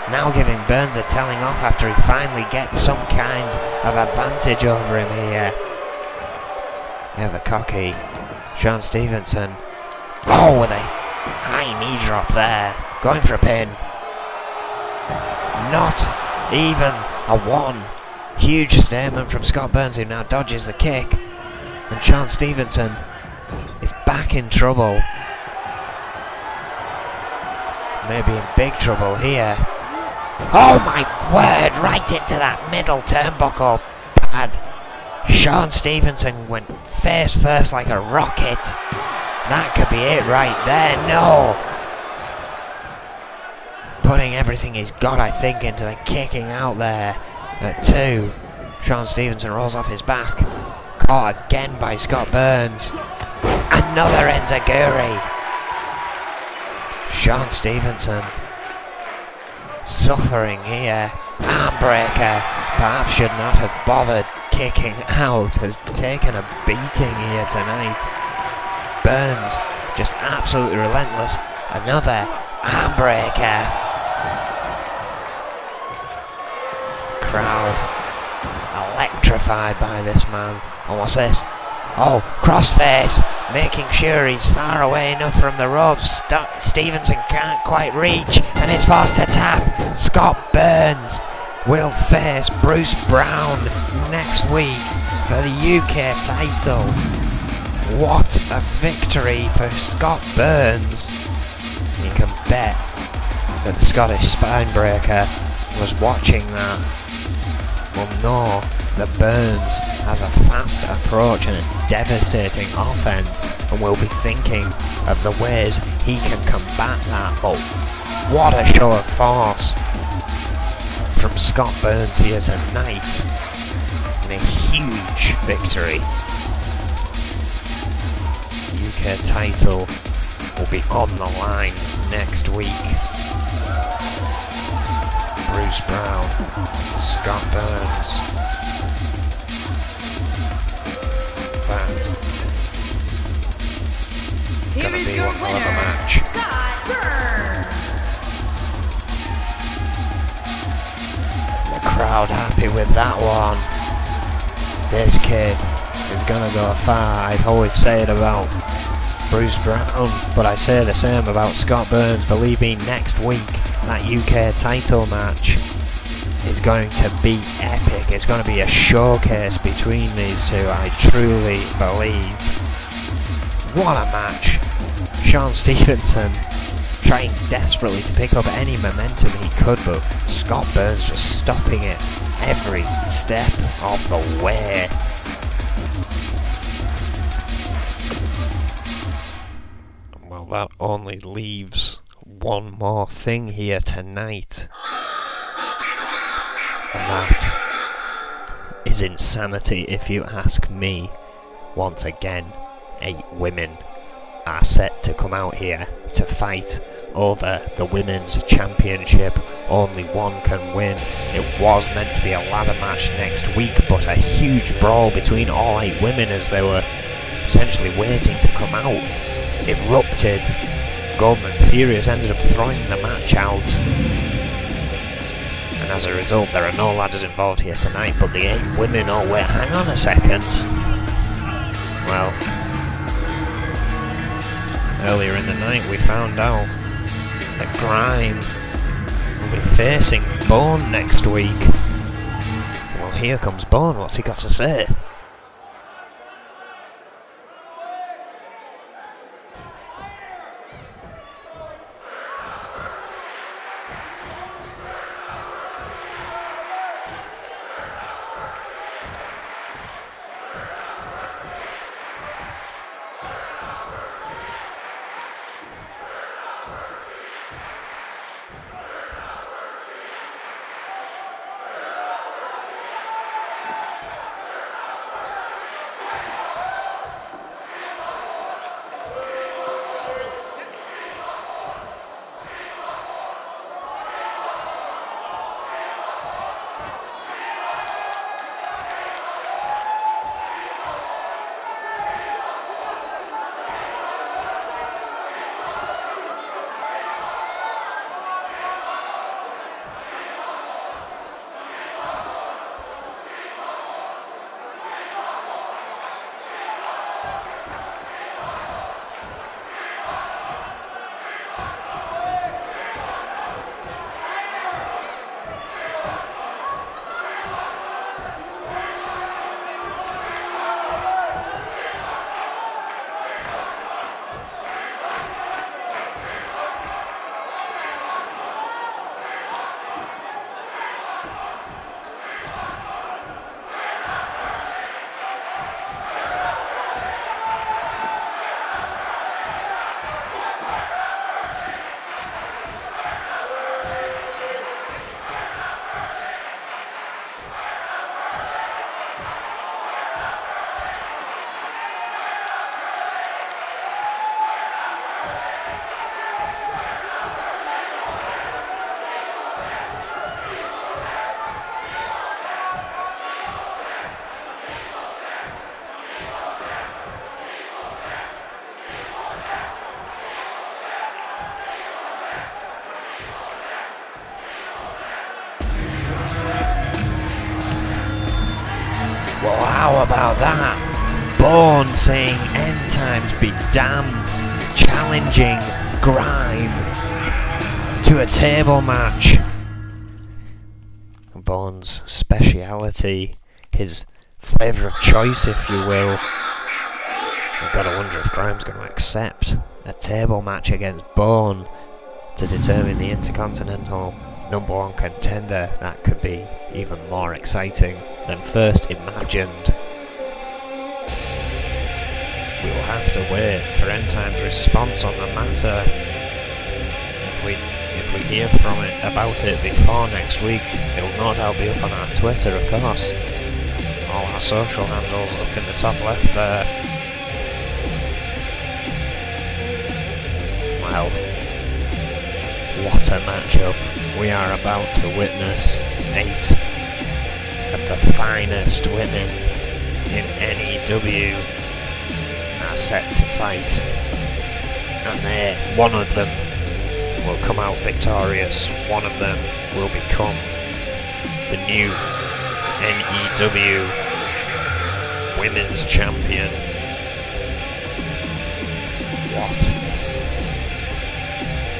now giving Burns a telling off after he finally gets some kind of advantage over him here. Ever cocky Sean Stevenson. Oh, with a high knee drop there. Going for a pin. Not even a 1. Huge statement from Scott Burns, who now dodges the kick. And Sean Stevenson is back in trouble. Maybe in big trouble here. Oh my word, right into that middle turnbuckle pad. Sean Stevenson went face first like a rocket. That could be it right there. No! Putting everything he's got, I think, into the kicking out there. At 2. Sean Stevenson rolls off his back. Caught again by Scott Burns. Another enziguri. Sean Stevenson suffering here. Armbreaker, perhaps should not have bothered kicking out, has taken a beating here tonight. Burns just absolutely relentless. Another armbreaker. Crowd electrified by this man. And what's this? Oh, crossface, making sure he's far away enough from the ropes. Stevenson can't quite reach and is forced to tap. Scott Burns will face Bruce Brown next week for the UK title. What a victory for Scott Burns. You can bet that the Scottish Spinebreaker was watching that. Will know that Burns has a fast approach and a devastating offense, and will be thinking of the ways he can combat that. But what a show of force from Scott Burns here tonight in a huge victory. The UK title will be on the line next week. Bruce Brown, Scott Burns. That's gonna be one hell of a match. Scott Burns. The crowd happy with that one. This kid is gonna go far. I'd always say it about Bruce Brown, but I say the same about Scott Burns. Believe me, next week that UK title match is going to be epic. It's going to be a showcase between these two, I truly believe. What a match. Sean Stevenson trying desperately to pick up any momentum he could, but Scott Burns just stopping it every step of the way. Well, that only leaves one more thing here tonight, and that is insanity if you ask me. Once again, 8 women are set to come out here to fight over the Women's Championship. Only one can win. It was meant to be a ladder match next week, but a huge brawl between all 8 women as they were essentially waiting to come out erupted. Goldman, furious, ended up throwing the match out, and as a result there are no ladders involved here tonight, but the 8 women, oh wait, hang on a second. Well, earlier in the night we found out that Grime will be facing Bone next week. Well, here comes Bone, what's he got to say? Well, how about that? Bone saying end times be damned, challenging Grime to a table match. Bone's speciality, his flavour of choice, if you will. I've got to wonder if Grime's going to accept a table match against Bone to determine the Intercontinental #1 contender. That could be even more exciting than first imagined. We will have to wait for End Time's response on the matter. If we hear about it before next week, it'll no doubt be up on our Twitter, of course. All our social handles up in the top left there. Well, what a matchup. We are about to witness 8 of the finest women in N.E.W. are set to fight, and one of them will come out victorious. One of them will become the new N.E.W. Women's Champion. What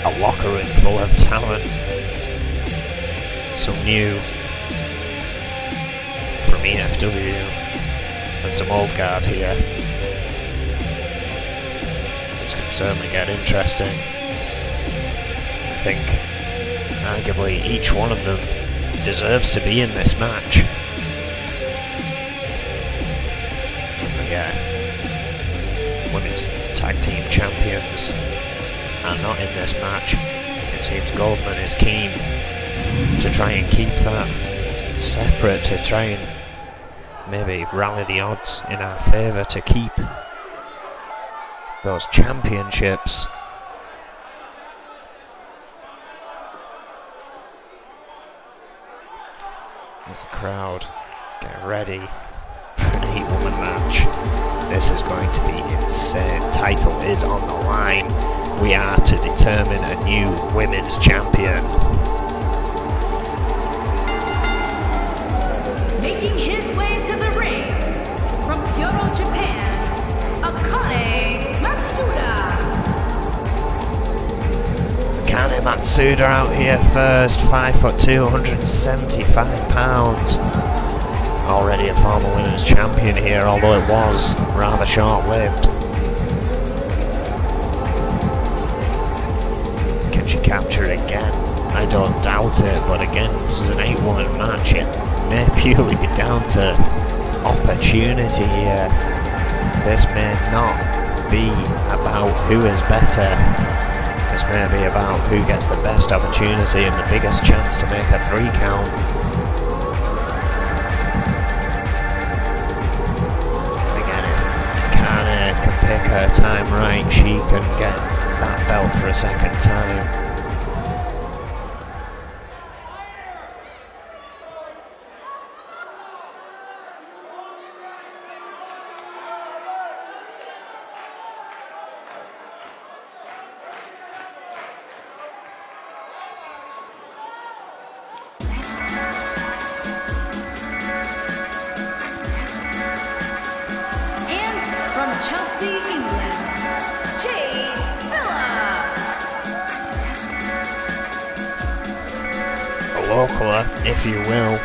a locker room full of talent. Some new from N.E.W. and some old guard here. This can certainly get interesting. I think arguably each one of them deserves to be in this match. Yeah, women's tag team champions are not in this match. It seems Goldman is keen to try and keep that separate, to try and maybe rally the odds in our favour to keep those championships. As the crowd get ready for an 8-woman match. This is going to be insane. Title is on the line. We are to determine a new women's champion. Making his way to the ring from Kyoto, Japan, Akane Matsuda. Akane Matsuda out here first, 5'2", 175 pounds. Already a former women's champion here, although it was rather short-lived. Can she capture it again? I don't doubt it, but again, this is an 8-woman match. It may purely be down to opportunity here. This may not be about who is better. This may be about who gets the best opportunity and the biggest chance to make a 3 count. Again, if Akane can pick her time right, she can get that belt for a second time. Localer, if you will,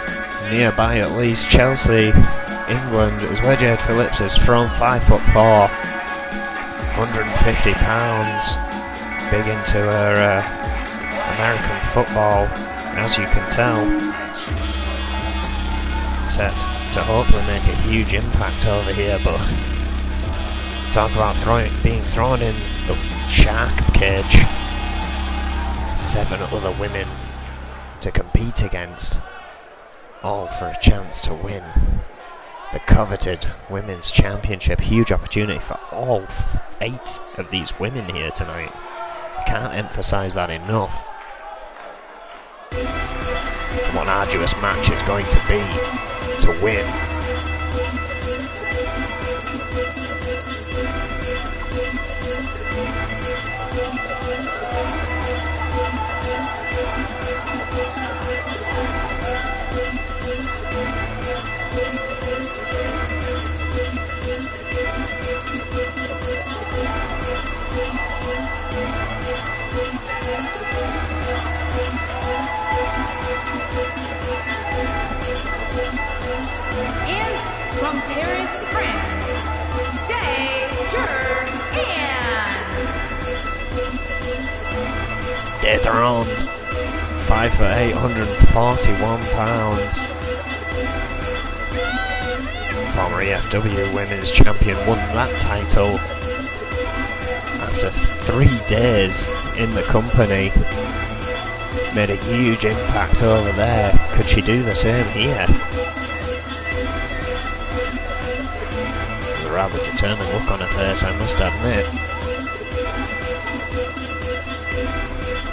nearby at least, Chelsea, England, is where Jade Phillips is from, 5'4", 150 pounds, big into her American football, as you can tell, set to hopefully make a huge impact over here, but talk about being thrown in the shark cage, 7 other women to compete against, all for a chance to win the coveted women's championship. Huge opportunity for all 8 of these women here tonight. I can't emphasize that enough. What an arduous match is going to be to win. And from Paris, France, Dethroned, 5'8", 141 pounds. Former EFW Women's Champion won that title after 3 days in the company. Made a huge impact over there. Could she do the same here? A rather determined look on her face, I must admit.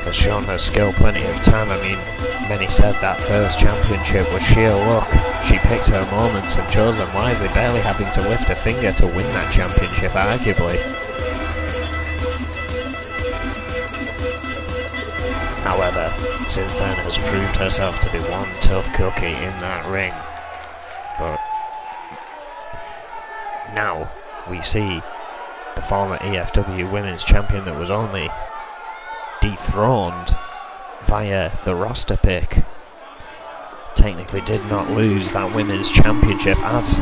Has shown her skill plenty of time. I mean, many said that first championship was sheer luck. She picked her moments and chose them wisely, barely having to lift a finger to win that championship, arguably. However, since then has proved herself to be one tough cookie in that ring. But now we see the former EFW Women's Champion that was only dethroned via the roster pick technically did not lose that Women's Championship, as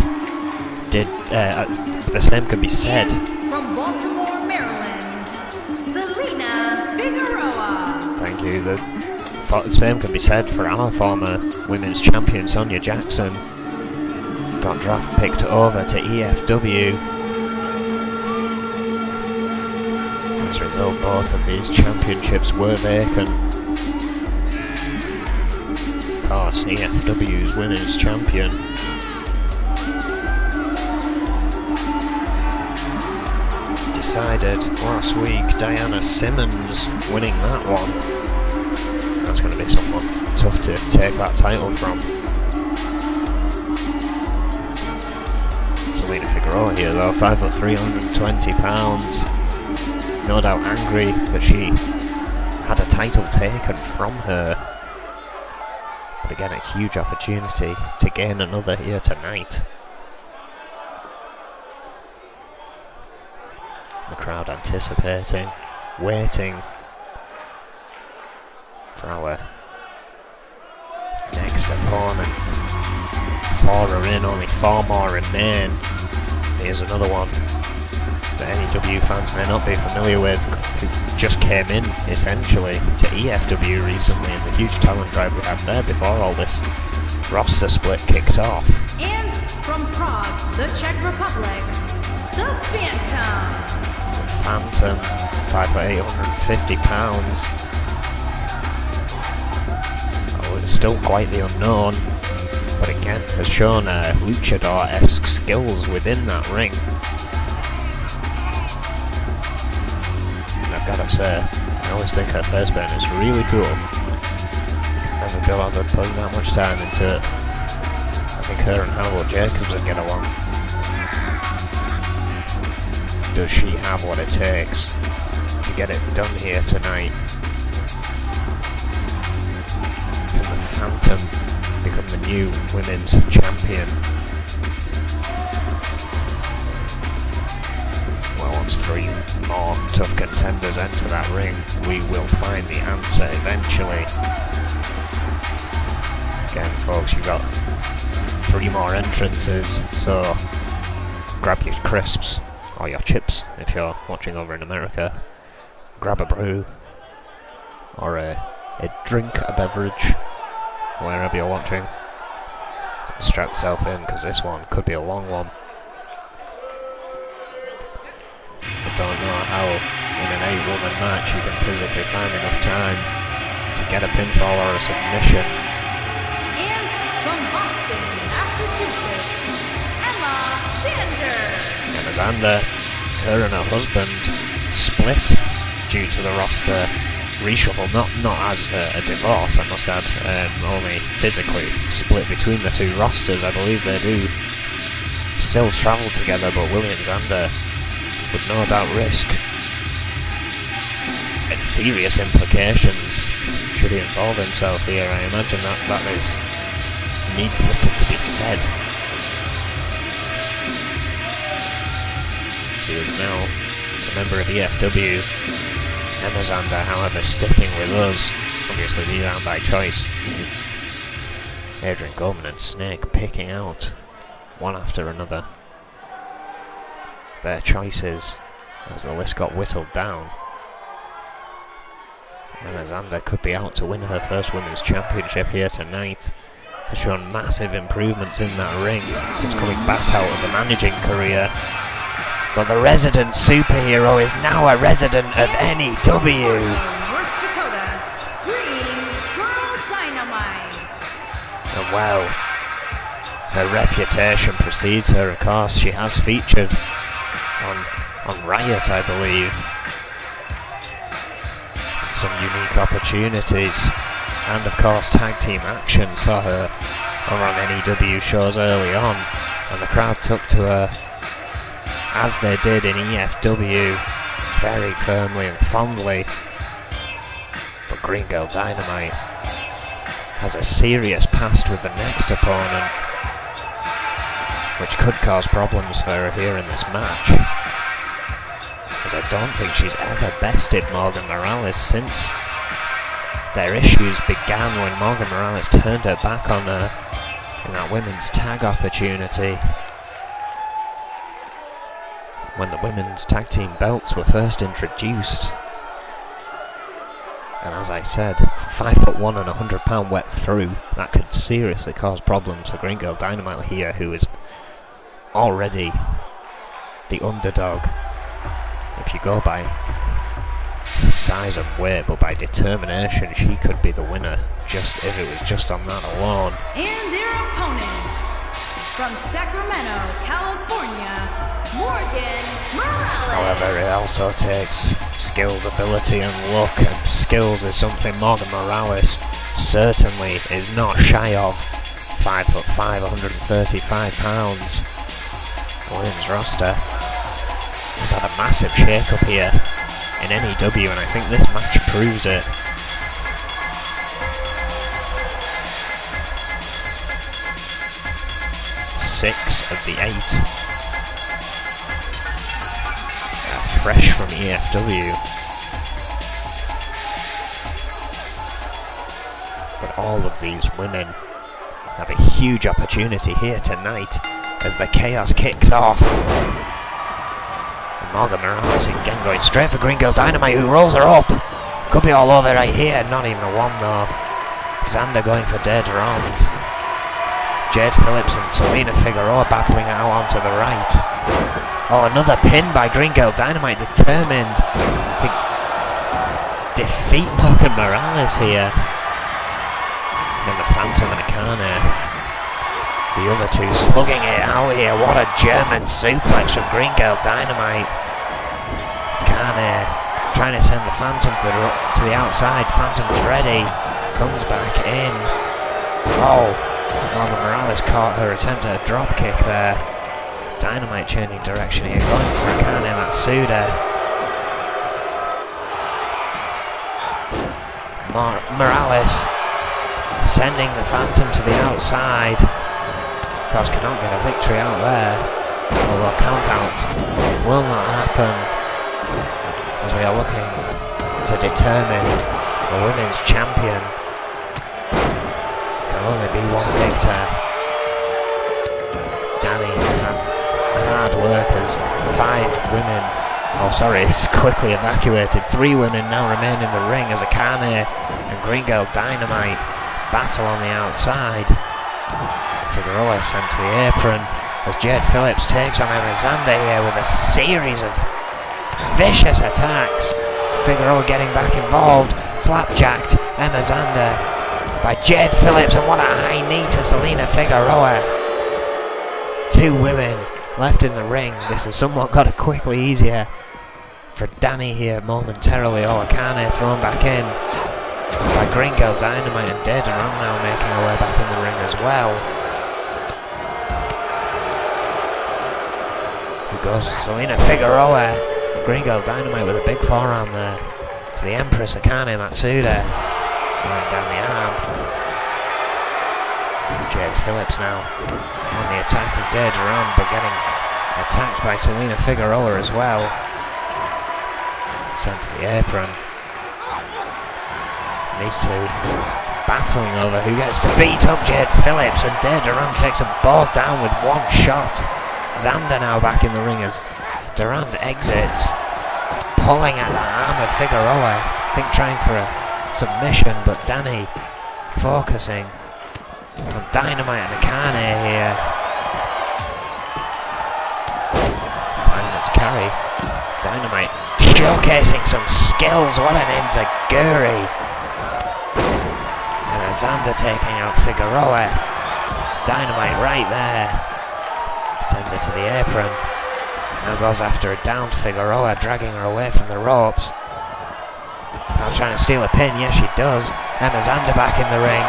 did the same could be said from Baltimore, Maryland, Selena Figueroa. Thank you. The same can be said for our former Women's Champion Sonia Jackson. Got draft picked over to EFW. As a result, both of these championships were vacant. Of course, EFW's Women's Champion decided last week. Diana Simmons winning that one. That's going to be someone tough to take that title from. Selena Figueroa here though, 5'3", 320 pounds. No doubt angry that she had a title taken from her. But again, a huge opportunity to gain another here tonight. The crowd anticipating, waiting for our next opponent. 4 are in, only 4 more remain. Here's another one that N.E.W fans may not be familiar with, who just came in essentially to EFW recently, and the huge talent drive we had there before all this roster split kicked off. And from Prague, the Czech Republic, the Phantom. Phantom, 5'8", 150 pounds. Oh, it's still quite the unknown, but again has shown luchador-esque skills within that ring. And I've got to say, I always think her face paint is really cool. Never feel like I'd put that much time into it. I think her and Hannibal Jacobs would get along. Does she have what it takes to get it done here tonight? Can the Phantom become the new women's champion? Well, once 3 more tough contenders enter that ring, we will find the answer eventually. Again, folks, you've got 3 more entrances, so grab your crisps. Or your chips if you're watching over in America. Grab a brew or a drink, a beverage, wherever you're watching. Strap yourself in, because this one could be a long one. I don't know how in an 8-woman match you can physically find enough time to get a pinfall or a submission. And from Boston, Massachusetts, Emma Zander, her and her husband split due to the roster reshuffle, not as a divorce, I must add, only physically split between the 2 rosters. I believe they do still travel together, but William Zander would no doubt risk serious implications should he involve himself here. I imagine that needs little to be said. He is now a member of EFW. Emma Zander, however, sticking with us. Obviously, these aren't by choice. Adrian Gorman and Snake picking out one after another their choices as the list got whittled down. Emma Zander could be out to win her first women's championship here tonight. Has shown massive improvements in that ring since coming back out of the managing career. But the resident superhero is now a resident of N.E.W. And well, her reputation precedes her, of course. She has featured on Riot, I believe. Some unique opportunities. And of course, tag team action saw her over on N.E.W. shows early on. And the crowd took to her, as they did in EFW, very firmly and fondly. But Green Girl Dynamite has a serious past with the next opponent, which could cause problems for her here in this match, as I don't think she's ever bested Morgan Morales since their issues began when Morgan Morales turned her back on her in that women's tag opportunity, when the women's tag team belts were first introduced. And as I said, 5'1" and 100 pound wet through, that could seriously cause problems for Green Girl Dynamite here, who is already the underdog. If you go by size and weight, but by determination, she could be the winner, just if it was just on that alone. And their opponent, from Sacramento, California, Morgan Morales. However, it also takes skills, ability and luck, and skills is something Morgan Morales certainly is not shy of. 5'5", 135 pounds. The women's roster has had a massive shake-up here in N.E.W, and I think this match proves it. Six of the 8 are fresh from E.F.W. But all of these women have a huge opportunity here tonight as the chaos kicks off. And Morgan Morales again going straight for Green Girl Dynamite, who rolls her up. Could be all over right here, not even a one though. Xander going for dead round. Jade Phillips and Selena Figueroa battling it out onto the right. Oh, another pin by Green Girl Dynamite, determined to defeat Morgan Morales here. And the Phantom and Akane, the other two slugging it out here. What a German suplex from Green Girl Dynamite. Akane trying to send the Phantom to the outside. Phantom's ready, comes back in. Oh, Morgan Morales caught her attempt at a drop kick there. Dynamite changing direction here, going for Akane Matsuda. Morales sending the Phantom to the outside. Of course, cannot get a victory out there. Although countouts will not happen, as we are looking to determine the women's champion. Can only be one victor. Danny has hard work as 5 women. Oh, sorry, it's quickly evacuated. 3 women now remain in the ring as Akane and Green Girl Dynamite battle on the outside. Figueroa sent to the apron as Jade Phillips takes on Emma Xander here with a series of vicious attacks. Figueroa getting back involved, flapjacked Emma Xander by Jade Phillips, and what a high knee to Selena Figueroa. 2 women left in the ring. This has somewhat got it quickly easier for Danny here momentarily. Oh, Akane thrown back in by Green Girl Dynamite, and Dead Ram now making her way back in the ring as well. Here goes Selena Figueroa. Green Girl Dynamite with a big forearm there to the Empress Akane Matsuda. Going down the arm. Jade Phillips now on the attack with Dead Ram, but getting attacked by Selena Figueroa as well. Sent to the apron. These two battling over who gets to beat up Jade Phillips, and Dead Durand takes them both down with one shot. Xander now back in the ring as Durand exits, pulling at the arm of Figueroa, I think trying for a submission, but Danny focusing on Dynamite and Akane here. 5 minutes carry. Dynamite showcasing some skills, what an enziguri. Xander taking out Figueroa. Dynamite right there. Sends it to the apron. Now goes after a downed Figueroa, dragging her away from the ropes. Now trying to steal a pin. Yes, she does. Emma Xander back in the ring.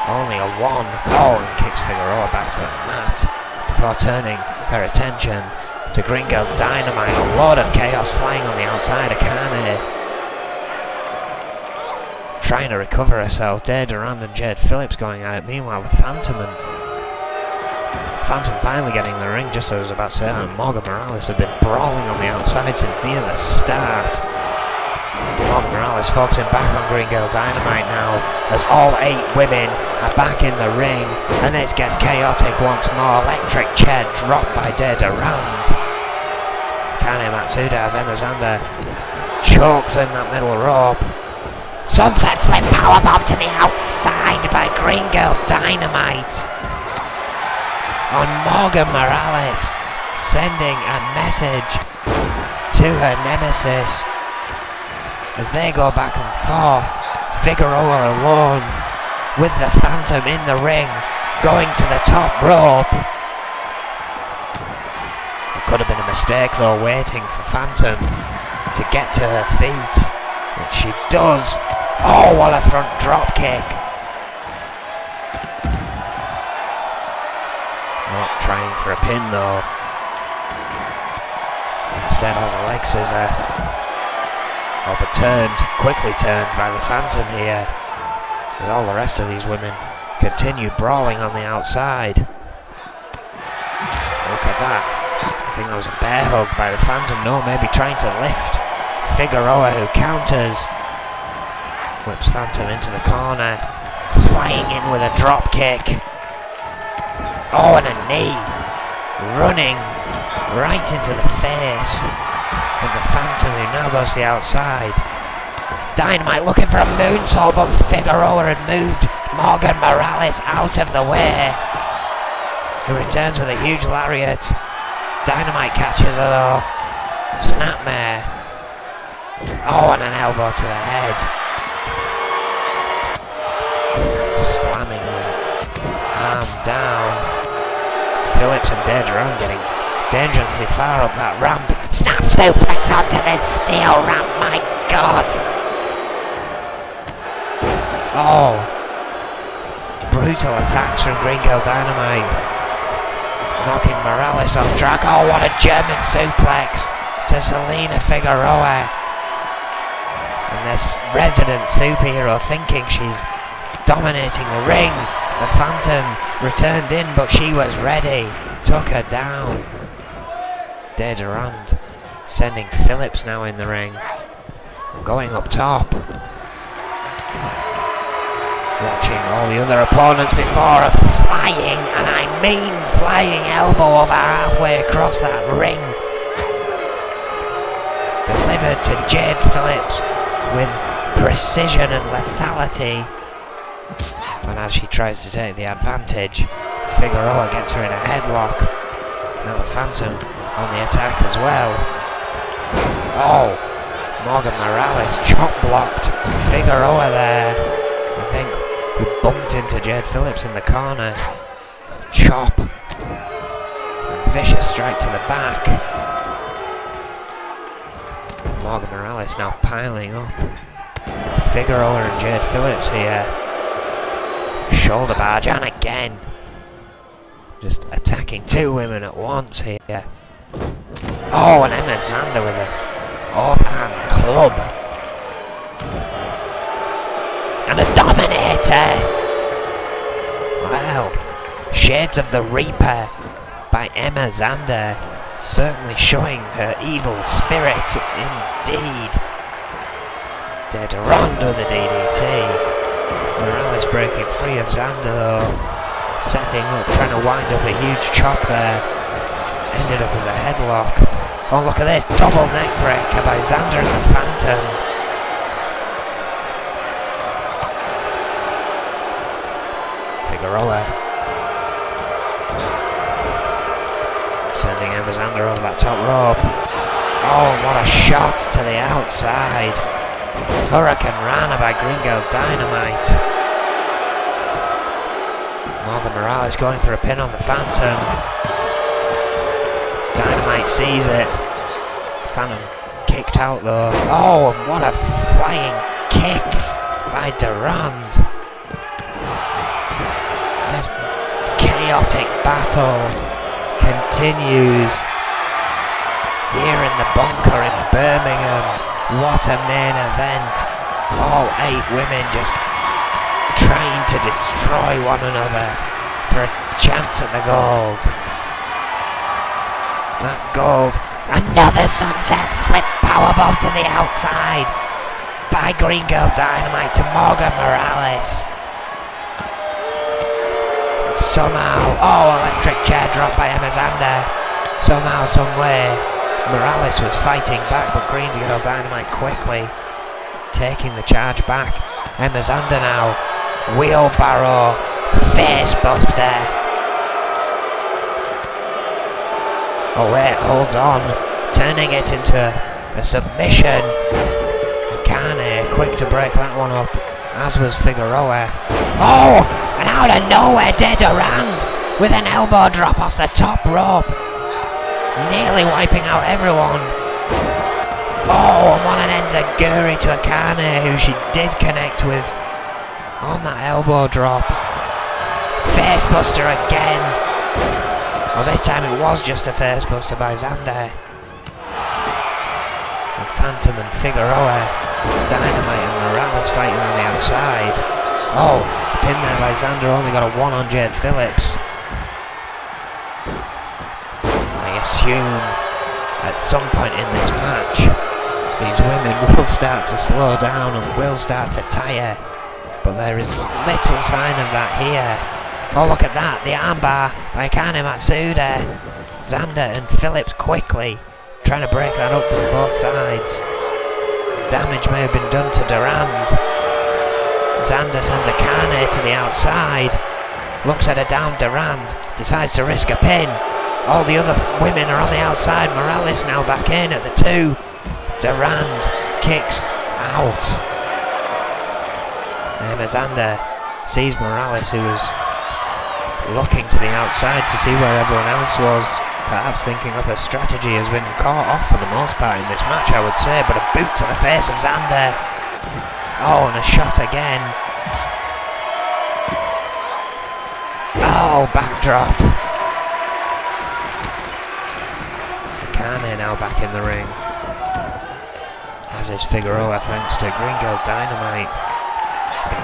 Only a 1. Oh, and kicks Figueroa back to the mat before turning her attention to Green Girl Dynamite. A lot of chaos flying on the outside. Akane trying to recover herself. Dare Durand and Jade Phillips going at it. Meanwhile, the Phantom finally getting in the ring, just as I was about to say, and Morgan Morales have been brawling on the outside since near the start. Morgan Morales focusing back on Green Girl Dynamite now, as all 8 women are back in the ring, and this gets chaotic once more. Electric chair dropped by Dare Durand. Akane Matsuda has Emma Xander choked in that middle rope. Sunset Flip powerbomb to the outside by Green Girl Dynamite on Morgan Morales, sending a message to her nemesis as they go back and forth. Figueroa alone with the Phantom in the ring. going to the top rope. It could have been a mistake though, waiting for Phantom to get to her feet, and she does. Oh, what a front drop kick. Not trying for a pin though. Instead has a leg scissor. Oh, but quickly turned by the Phantom here. As all the rest of these women continue brawling on the outside. Look at that. I think that was a bear hug by the Phantom. No, maybe trying to lift Figueroa, who counters. Whips Phantom into the corner. Flying in with a drop kick. Oh, and a knee. Running right into the face of the Phantom, who now goes to the outside. Dynamite looking for a moonsault, but Figueroa had moved Morgan Morales out of the way. Who returns with a huge lariat. Dynamite catches her though. Snapmare. Oh, and an elbow to the head. Slamming the arm down. Phillips and Deidre getting dangerously far up that ramp. Snap suplex onto the steel ramp, my god! Oh! Brutal attacks from Green Girl Dynamite. Knocking Morales off track. Oh, what a German suplex to Selena Figueroa. And this resident superhero thinking she's dominating the ring. The Phantom returned in, but she was ready. Took her down. Deidre sending Phillips now in the ring. Going up top. Watching all the other opponents before a flying, and I mean flying elbow over halfway across that ring. Delivered to Jade Phillips with precision and lethality. And as she tries to take the advantage, Figueroa gets her in a headlock. Now the Phantom on the attack as well. Oh, Morgan Morales chop blocked Figueroa there. I think we bumped into Jade Phillips in the corner. Chop. And vicious strike to the back. Morgan Morales now piling up. Figueroa and Jade Phillips here. Shoulder barge, and again. Just attacking two women at once here. Oh, and Emma Zander with a overhand club. And a Dominator! Wow. Shades of the Reaper by Emma Zander. Certainly showing her evil spirit indeed. Deidre with a DDT. Morales breaking free of Zander though. Setting up, trying to wind up a huge chop there. Ended up as a headlock. Oh, look at this, double neck breaker by Zander and the Phantom. Figueroa sending Emma Zander over that top rope. Oh, what a shot to the outside. Hurricane Rana by Green Girl Dynamite. Morgan Morales going for a pin on the Phantom. Dynamite sees it. Phantom kicked out though. Oh, and what a flying kick by Durand. This chaotic battle continues here in the bunker in Birmingham. What a main event. All 8 women just trying to destroy one another for a chance at the gold. That gold. Another sunset flip powerbomb to the outside by Green Girl Dynamite to Morgan Morales. And somehow, oh, electric chair drop by Emma Zander. Somehow, some way, Morales was fighting back, but Green Girl Dynamite quickly taking the charge back. Emma Zander now, wheelbarrow, face buster. Oh wait, holds on, turning it into a submission. Kane quick to break that one up, as was Figueroa. Oh, And out of nowhere, Durand with an elbow drop off the top rope. Nearly wiping out everyone. Oh, and what an enziguri to Akane, who she did connect with on that elbow drop. Facebuster again. Well, this time it was just a facebuster by Xander. And Phantom and Figueroa, Dynamite and Morales fighting on the outside. Oh, pin there by Xander, only got a 1 on Jade Phillips. I assume at some point in this match, these women will start to slow down and will start to tire. But there is little sign of that here. Oh, look at that, the armbar by Akane Matsuda. Xander and Phillips quickly trying to break that up from both sides. Damage may have been done to Durand. Xander sends Akane to the outside. Looks at a down Durand. Decides to risk a pin. All the other women are on the outside. Morales now back in at the 2. Durand kicks out. And Xander sees Morales, who was looking to the outside to see where everyone else was. Perhaps thinking up a strategy, has been caught off for the most part in this match, I would say, but a boot to the face of Xander. Oh, and a shot again. Oh, backdrop. Akane now back in the ring. As is Figueroa, thanks to Gringo Dynamite.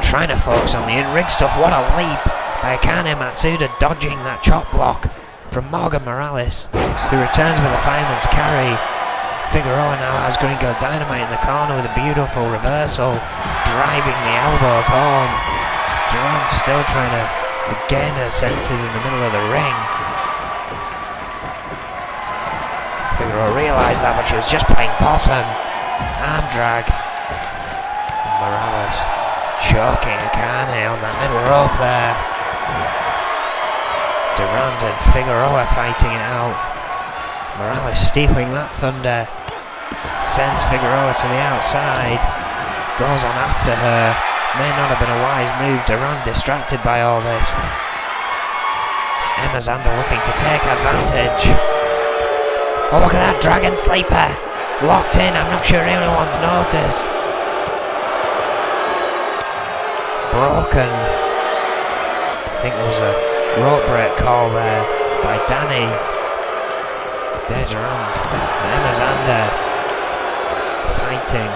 Trying to focus on the in-ring stuff. What a leap by Akane Matsuda, dodging that chop block from Morgan Morales, who returns with a fireman's carry. Figueroa now has Gringo Dynamite in the corner with a beautiful reversal, driving the elbows home. Durand's still trying to regain her senses in the middle of the ring. Figueroa realised that, but she was just playing possum. Arm drag. And Morales choking Akane on that middle rope there. Durand and Figueroa fighting it out. Morales stealing that thunder. Sends Figueroa to the outside. Goes on after her. May not have been a wise move. Durand distracted by all this. Emma Xander looking to take advantage. Oh, look at that Dragon Sleeper. Locked in. I'm not sure anyone's noticed. Broken. I think there was a rope break call there by Danny. Durand and Emma Xander fighting.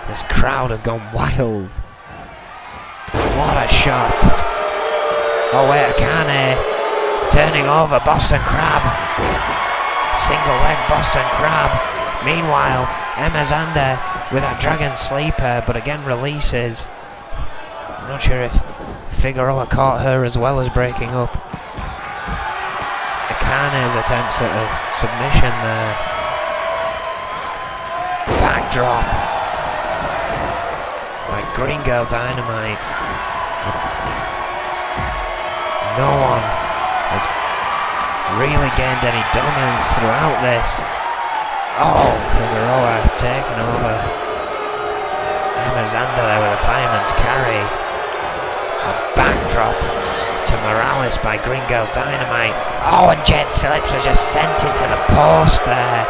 This crowd have gone wild. What a shot. Oh wait, Akane turning over Boston Crab. Single leg Boston Crab. Meanwhile, Emma Xander with that Dragon Sleeper, but again releases. I'm not sure if Figueroa caught her as well as breaking up. Akane's attempts at a submission there. Backdrop by Gringo Dynamite. No one has really gained any dominance throughout this. Oh, Figueroa taking over. Emma Xander there with a fireman's carry. A backdrop to Morales by Gringo Dynamite. Oh, and Jade Phillips was just sent into the post there.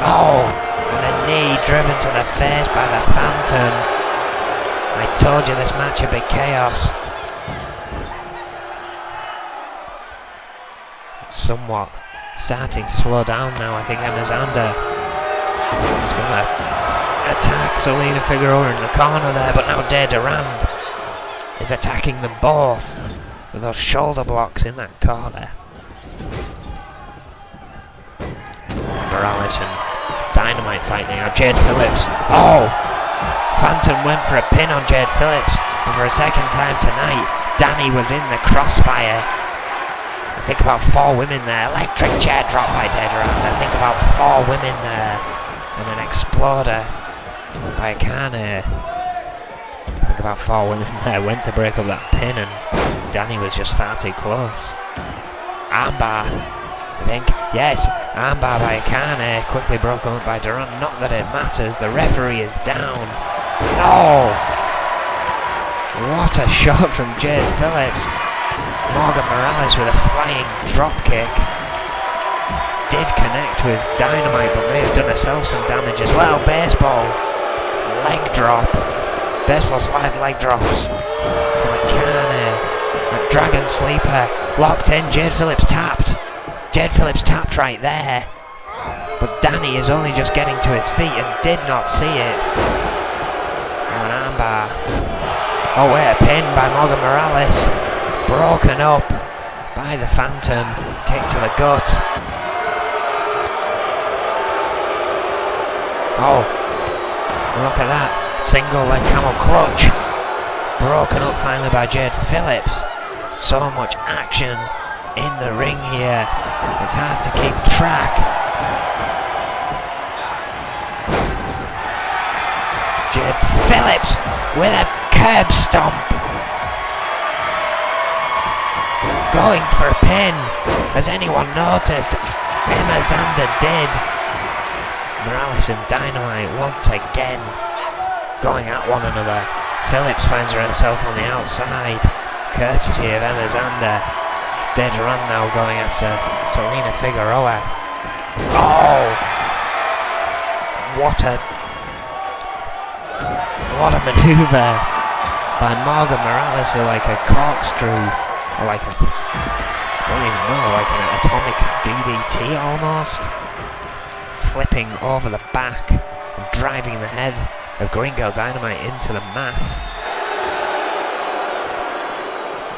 Oh, and a knee driven to the face by the Phantom. I told you this match would be chaos. It's somewhat starting to slow down now. I think Emma Xander is going to attack Selena Figueroa in the corner there, but now Durand is attacking them both with those shoulder blocks in that corner. Morales and Dynamite fighting now. Jade Phillips. Oh! Phantom went for a pin on Jade Phillips, and for a second time tonight, Danny was in the crossfire. I think about 4 women there. Electric chair drop by Durand. I think about 4 women there, and an exploder by Akane. I think about 4 women there. Went to break up that pin, and Danny was just far too close. Armbar, I think. Yes, armbar by Akane. Quickly broken up by Durand. Not that it matters. The referee is down. No! What a shot from Jade Phillips. Morgan Morales with a flying drop kick. Did connect with Dynamite, but may have done herself some damage as well. Baseball leg drop. Baseball slide leg drops. McCann, a Dragon Sleeper locked in. Jade Phillips tapped. Jade Phillips tapped right there. But Danny is only just getting to his feet and did not see it. An armbar. Oh wait, a pin by Morgan Morales. Broken up by the Phantom. Kick to the gut. Oh, look at that. Single leg camel clutch. Broken up finally by Jade Phillips. So much action in the ring here. It's hard to keep track. Jade Phillips with a curb stomp. Going for a pin. Has anyone noticed? Emma Zander did. Morales and Dynamite once again going at one another. Phillips finds herself on the outside, courtesy of Emma Zander. Deidre now going after Selena Figueroa. Oh! What a maneuver by Morgan Morales, like a corkscrew, or like a, I don't even know, like an atomic DDT almost. Flipping over the back and driving the head of Green Girl Dynamite into the mat.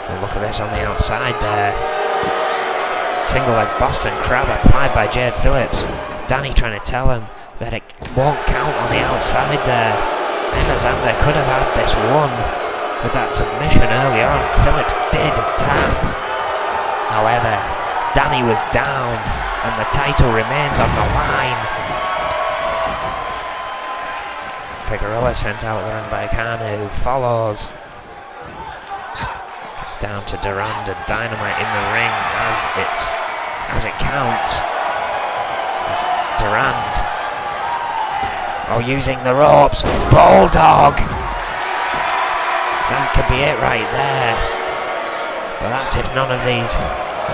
And look at this on the outside there. Single leg Boston Crab applied by Jade Phillips. Danny trying to tell him that it won't count on the outside there. Emma Zander could have had this one with that submission early on. Phillips did tap. However, Danny was down and the title remains on the line. Figueroa sent out there by Kana, who follows. It's down to Durand and Dynamite in the ring as it counts. Durand. Oh, using the ropes. Bulldog! That could be it right there. But that's if none of these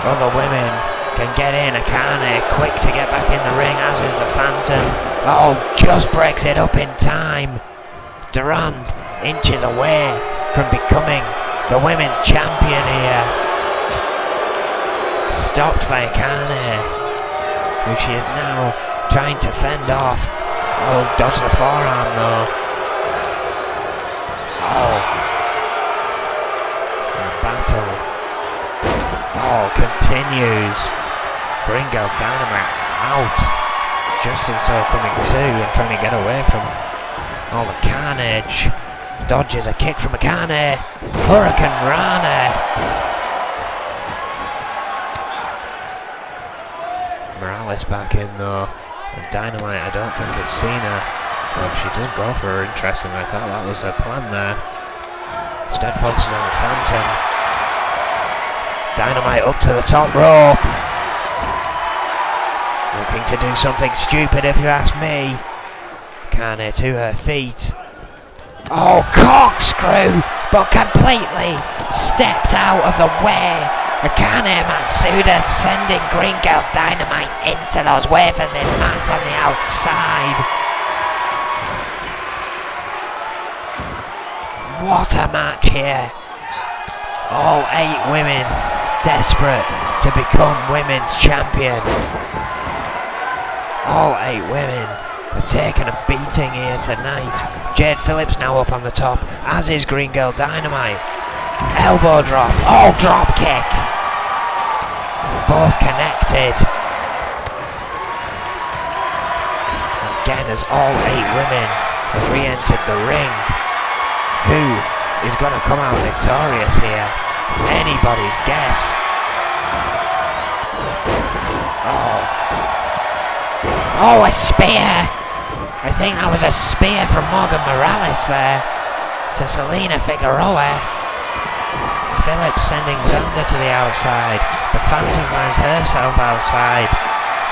other women can get in. Akane quick to get back in the ring, as is the Phantom. Oh, just breaks it up in time. Durand inches away from becoming the women's champion here. Stopped by Akane, who she is now trying to fend off. Oh, dodge the forearm though. Oh. The battle. Oh, continues. Green Girl Dynamite out. Justin so coming to and trying to get away from all the carnage. Dodges a kick from Akane. Hurricane Rana. Morales back in though. And Dynamite, I don't think has seen her. Well, she doesn't go for her, interesting. I thought that was her plan there. Instead focuses on the Phantom. Dynamite up to the top rope. Looking to do something stupid if you ask me. Kane to her feet. Oh, corkscrew! But completely stepped out of the way. Akane Matsuda sending Green Girl Dynamite into those wafer thin mats on the outside. What a match here. All 8 women desperate to become women's champion. All 8 women have taken a beating here tonight. Jade Phillips now up on the top, as is Green Girl Dynamite. Elbow drop. Oh, drop kick. Both connected. Again, as all 8 women have re-entered the ring. Who is going to come out victorious here? It's anybody's guess. Oh, a spear! I think that was a spear from Morgan Morales there to Selena Figueroa. Phillips sending Zander to the outside. The Phantom finds herself outside.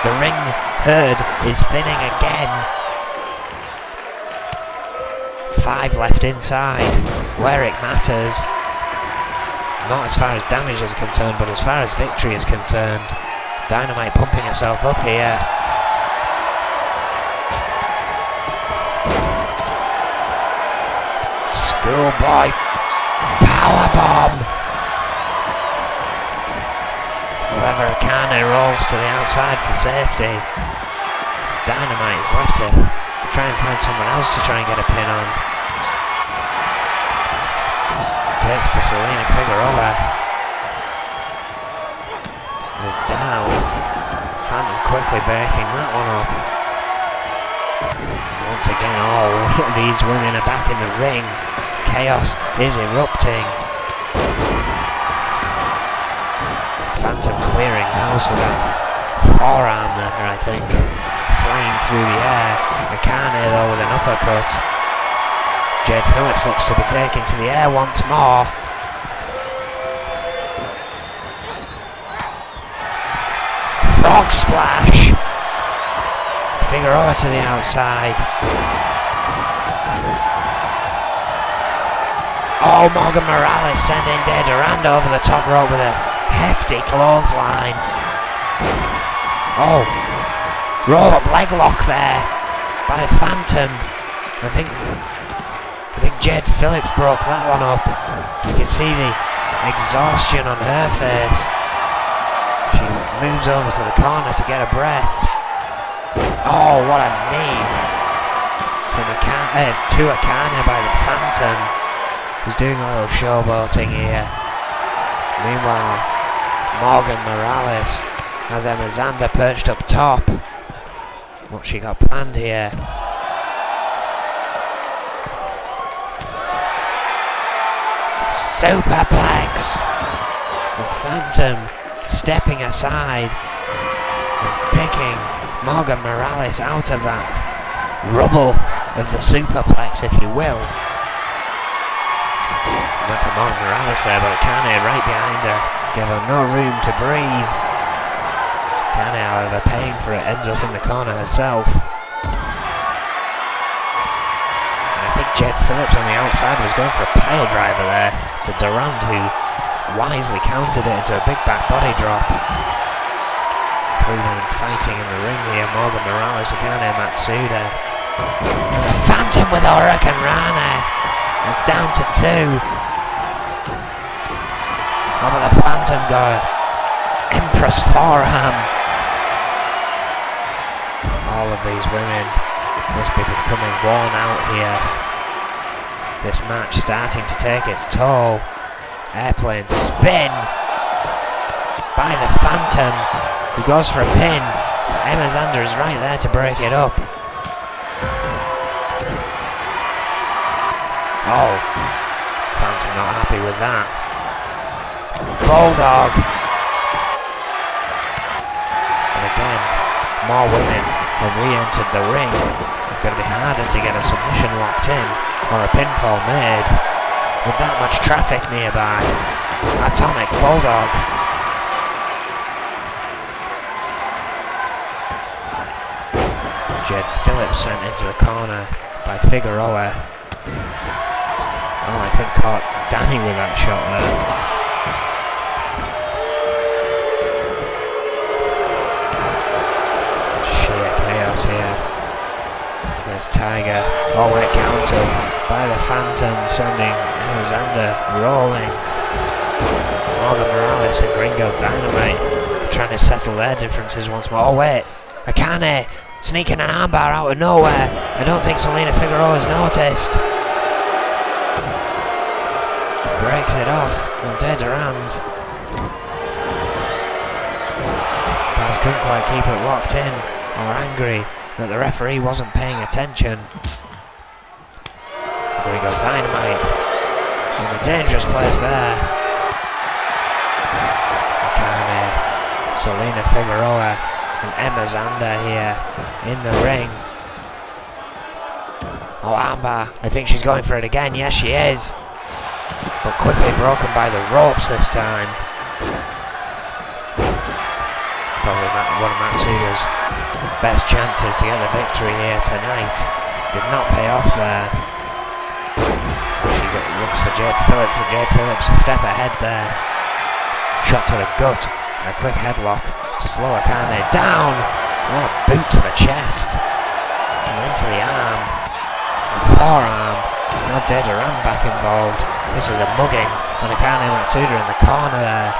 The ring herd is thinning again. 5 left inside, where it matters. Not as far as damage is concerned, but as far as victory is concerned. Dynamite pumping herself up here. Schoolboy powerbomb. However, Akane rolls to the outside for safety. Dynamite is left to try and find someone else to try and get a pin on. Takes to Selena Figueroa. Is down. Phantom quickly breaking that one up. Once again, all these women are back in the ring. Chaos is erupting. Phantom clearing house with that forearm there, I think. Flying through the air. Akane though with an uppercut. Jade Phillips looks to be taken to the air once more. Frog splash! Figueroa to the outside. Oh, Morgan Morales sending De Durand over the top rope with a hefty clothesline. Oh, roll up leg lock there by Phantom. I think Jade Phillips broke that one up. You can see the exhaustion on her face. She moves over to the corner to get a breath. Oh, what a knee from to Akane by the Phantom, who's doing a little showboating here. Meanwhile, Morgan Morales has Emma Zander perched up top. What she got planned here? Superplex! The Phantom stepping aside and picking Morgan Morales out of that rubble of the superplex, if you will. Went for Morgan Morales there, but Akane right behind her, gave her no room to breathe. Akane, however, paying for it, ends up in the corner herself. I think Jade Phillips on the outside was going for a pile driver there to Durand, who wisely countered it into a big back body drop. Three men fighting in the ring here. Morgan Morales, Akane, Matsuda. And the Phantom with Hurricane Rana. It's down to 2. Oh, but the Phantom got Empress forearm. All of these women must be becoming worn out here. This match starting to take its toll. Airplane spin by the Phantom, who goes for a pin. Emma Zander is right there to break it up. Oh, Phantom not happy with that. Bulldog. And again, more women have re-entered the ring. It's going to be harder to get a submission locked in or a pinfall made with that much traffic nearby. Atomic Bulldog. Jade Phillips sent into the corner by Figueroa. Oh, I think caught Danny with that shot there. Sheer chaos here. There's Tiger. Oh, it countered by the Phantom, sending Alexander rolling. Morgan Morales and Gringo Dynamite trying to settle their differences once more. Oh wait, Akane sneaking an armbar out of nowhere. I don't think Selena Figueroa has noticed. Breaks it off on De Durand. But couldn't quite keep it locked in, or angry that the referee wasn't paying attention. Here we go, Dynamite in a dangerous place there. Akane, Selena Figueroa and Emma Zander here in the ring. Oh, armbar, I think she's going for it again. Yes, she is. But quickly broken by the ropes this time. Probably one of Matsuda's best chances to get the victory here tonight. Did not pay off there. looks for Jade Phillips, but Jade Phillips a step ahead there. Shot to the gut, a quick headlock to slow Akane down. What a boot to the chest, and into the arm, and forearm. Now Dedoran back involved. This is a mugging, and Akane Matsuda in the corner there.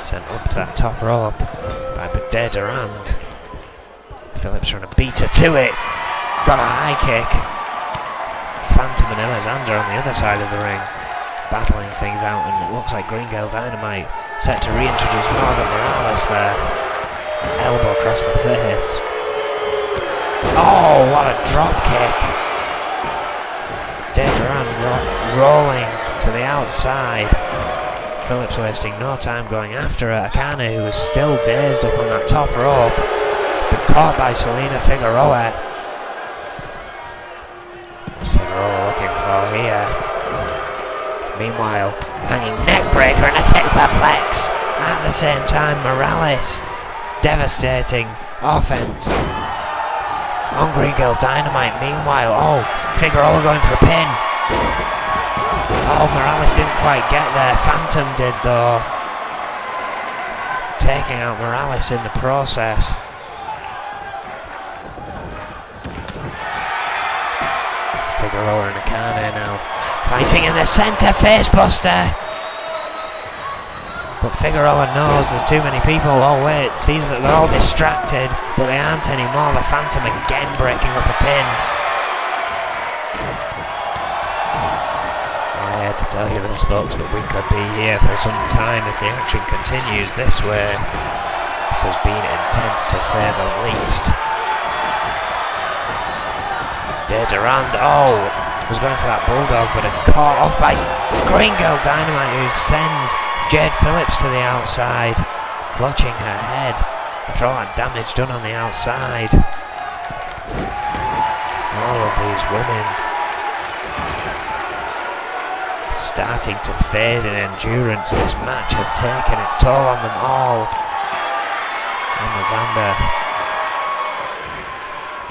Sent up to that top rope by Dedoran. Phillips trying to beat her to it. Got a high kick. Phantom and Alexander on the other side of the ring, battling things out, and it looks like Green Girl Dynamite set to reintroduce Morgan Morales there. Elbow across the face. Oh, what a drop kick. Dedoran rolling to the outside. Phillips wasting no time going after her. Akane, who was still dazed up on that top rope, been caught by Selena Figueroa. What's Figueroa looking for here? Meanwhile, hanging neckbreaker and a superplex. At the same time, Morales, devastating offense on Green Girl Dynamite. Meanwhile, oh, Figueroa going for a pin. Oh, Morales didn't quite get there. Phantom did though, taking out Morales in the process. Figueroa and Akane now fighting in the centre, face buster. But Figueroa knows there's too many people. Oh wait, sees that they're all distracted, but they aren't anymore. The Phantom again breaking up a pin. I had to tell you this, folks, but we could be here for some time if the action continues this way. This has been intense to say the least. Dedoran, oh, was going for that bulldog, but caught off by Green Girl Dynamite, who sends Jade Phillips to the outside, clutching her head after all that damage done on the outside. All of these women starting to fade in endurance. This match has taken its toll on them all. Alexander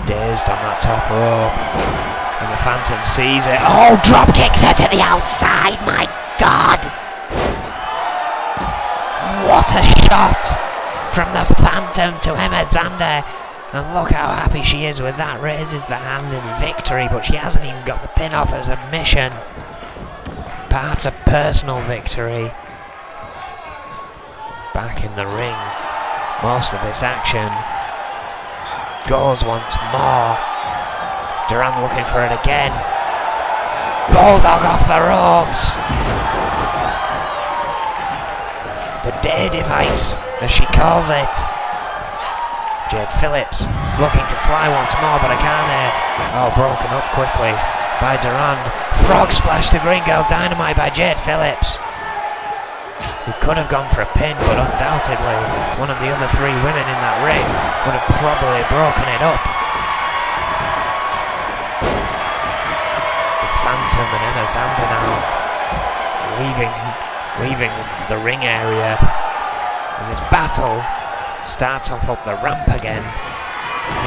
dazed on that top rope, and the Phantom sees it. Oh, drop kicks her to the outside, my God! What a shot from the Phantom to Emma Zander, and look how happy she is with that. Raises the hand in victory, but she hasn't even got the pin off as a submission. Perhaps a personal victory. Back in the ring, most of this action goes once more. Duran looking for it again. Bulldog off the ropes. The day device, as she calls it. Jade Phillips looking to fly once more, but Akane, oh, broken up quickly by Duran. Frog splash to Green Girl Dynamite by Jade Phillips, who could have gone for a pin, but undoubtedly one of the other three women in that ring would have probably broken it up. The Phantom and Emma Zander now leaving the ring area as this battle starts off up the ramp again.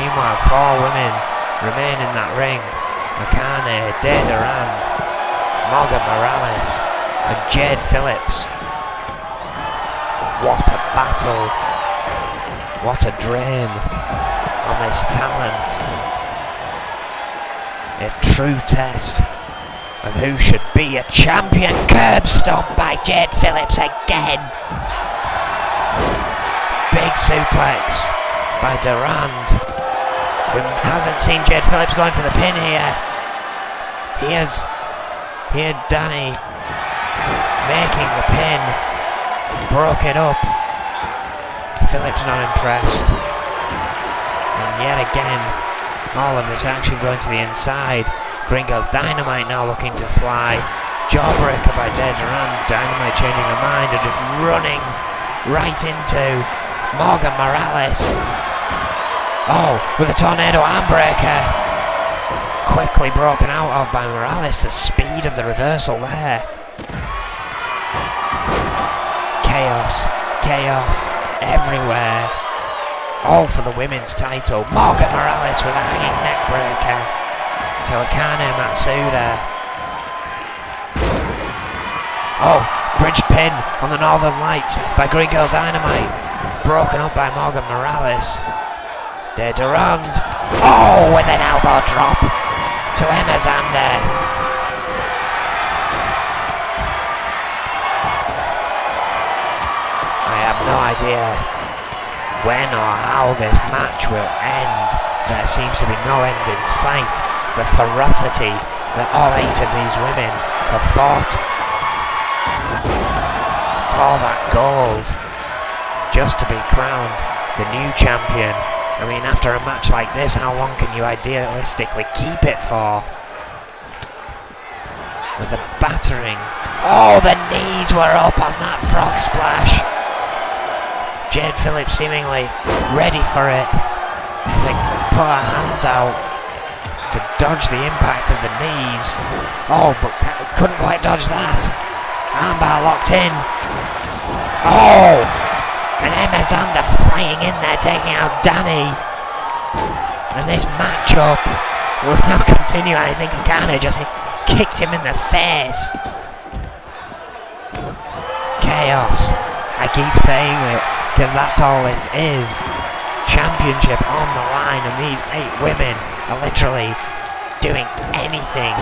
Meanwhile, 4 women remain in that ring. Akane, Dedoran, Morgan Morales and Jade Phillips. What a battle, what a drain on this talent. A true test of who should be a champion. Curb stomp by Jade Phillips again. Big suplex by Durand, who hasn't seen Jade Phillips going for the pin here. Here's Danny making the pin. Broke it up. Phillips not impressed. And yet again, all of this action going to the inside. Green Girl Dynamite now looking to fly. Jawbreaker by Dedoran. Dynamite changing her mind and just running right into Morgan Morales. Oh, with a tornado armbreaker. Quickly broken out of by Morales. The speed of the reversal there. Chaos everywhere. All for the women's title. Morgan Morales with a hanging neck breaker to Akane Matsuda. Oh, bridge pin on the Northern Lights by Green Girl Dynamite. Broken up by Morgan Morales. De Durand. Oh, with an elbow drop to Emma Zander. I have no idea when or how this match will end. There seems to be no end in sight. The ferocity that all 8 of these women have fought for that gold, just to be crowned the new champion. I mean, after a match like this, how long can you idealistically keep it for? With the battering. Oh, the knees were up on that frog splash. Jade Phillips seemingly ready for it. They put her hands out to dodge the impact of the knees. Oh, but couldn't quite dodge that. Armbar locked in. Oh! And Emma Zander flying in there, taking out Danny. And this matchup will now continue. I think Akane just kicked him in the face. Chaos. I keep saying it, because that's all it is. Championship on the line, and these 8 women are literally doing anything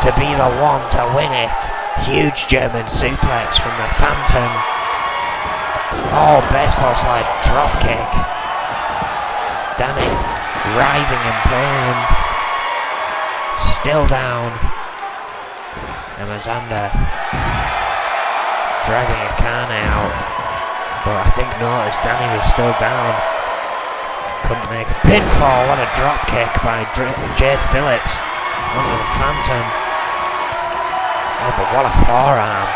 to be the one to win it. Huge German suplex from the Phantom. Oh, baseball slide drop kick. Danny writhing in pain. Still down. Emma Zander dragging Akane out. But I think noticed Danny was still down. Couldn't make a pinfall. What a drop kick by Jade Phillips onto the Phantom. Oh, but what a forearm.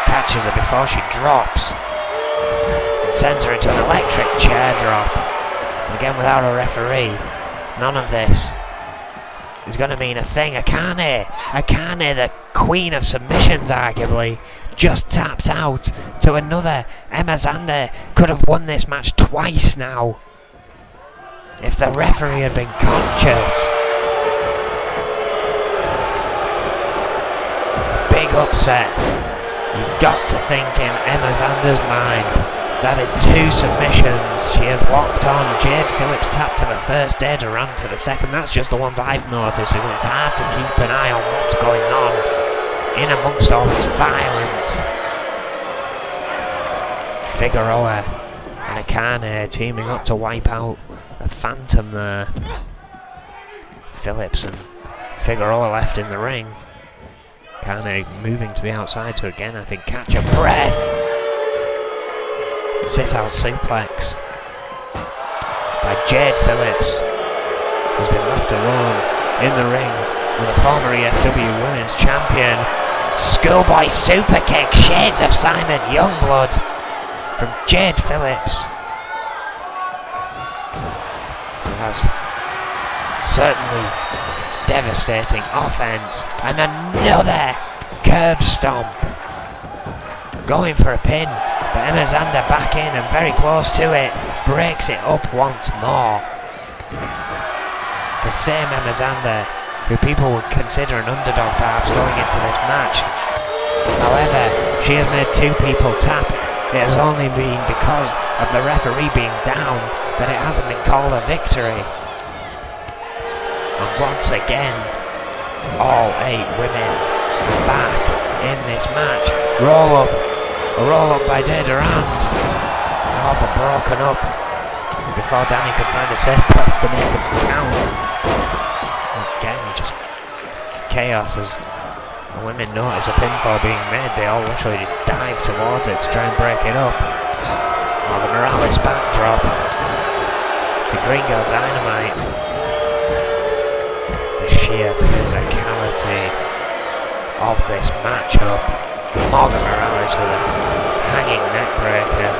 Catches her before she drops. And sends her into an electric chair drop. Again without a referee. None of this is going to mean a thing. Akane, the queen of submissions arguably, just tapped out to another. Emma Zander could have won this match twice now if the referee had been conscious. Big upset. You've got to think in Emma Zander's mind. That is 2 submissions. She has locked on. Jade Phillips tapped to the first, De Durand to the second. That's just the ones I've noticed, because it's hard to keep an eye on what's going on in amongst all this violence. Figueroa and Akane teaming up to wipe out the Phantom there. Phillips and Figueroa left in the ring. Akane moving to the outside to again, I think, catch a breath. Sit out suplex by Jade Phillips, who's been left alone in the ring with a former E.F.W. Women's Champion. Schoolboy super kick, shades of Simon Youngblood from Jade Phillips, who has certainly devastating offense, and another curb stomp. Going for a pin, but Emma Zander back in and very close to it, breaks it up once more. The same Emma Zander who people would consider an underdog perhaps going into this match. However, she has made 2 people tap. It has only been because of the referee being down that it hasn't been called a victory. And once again, all 8 women are back in this match. Roll up by De Durand. Oh, but broken up before Danny could find a safe place to make them count. Again, just chaos as the women notice a pinfall being made. They all literally just dive towards it to try and break it up. Oh, the Morales backdrop to Green Girl Dynamite. The sheer physicality of this matchup. Morgan Morales with a hanging neck breaker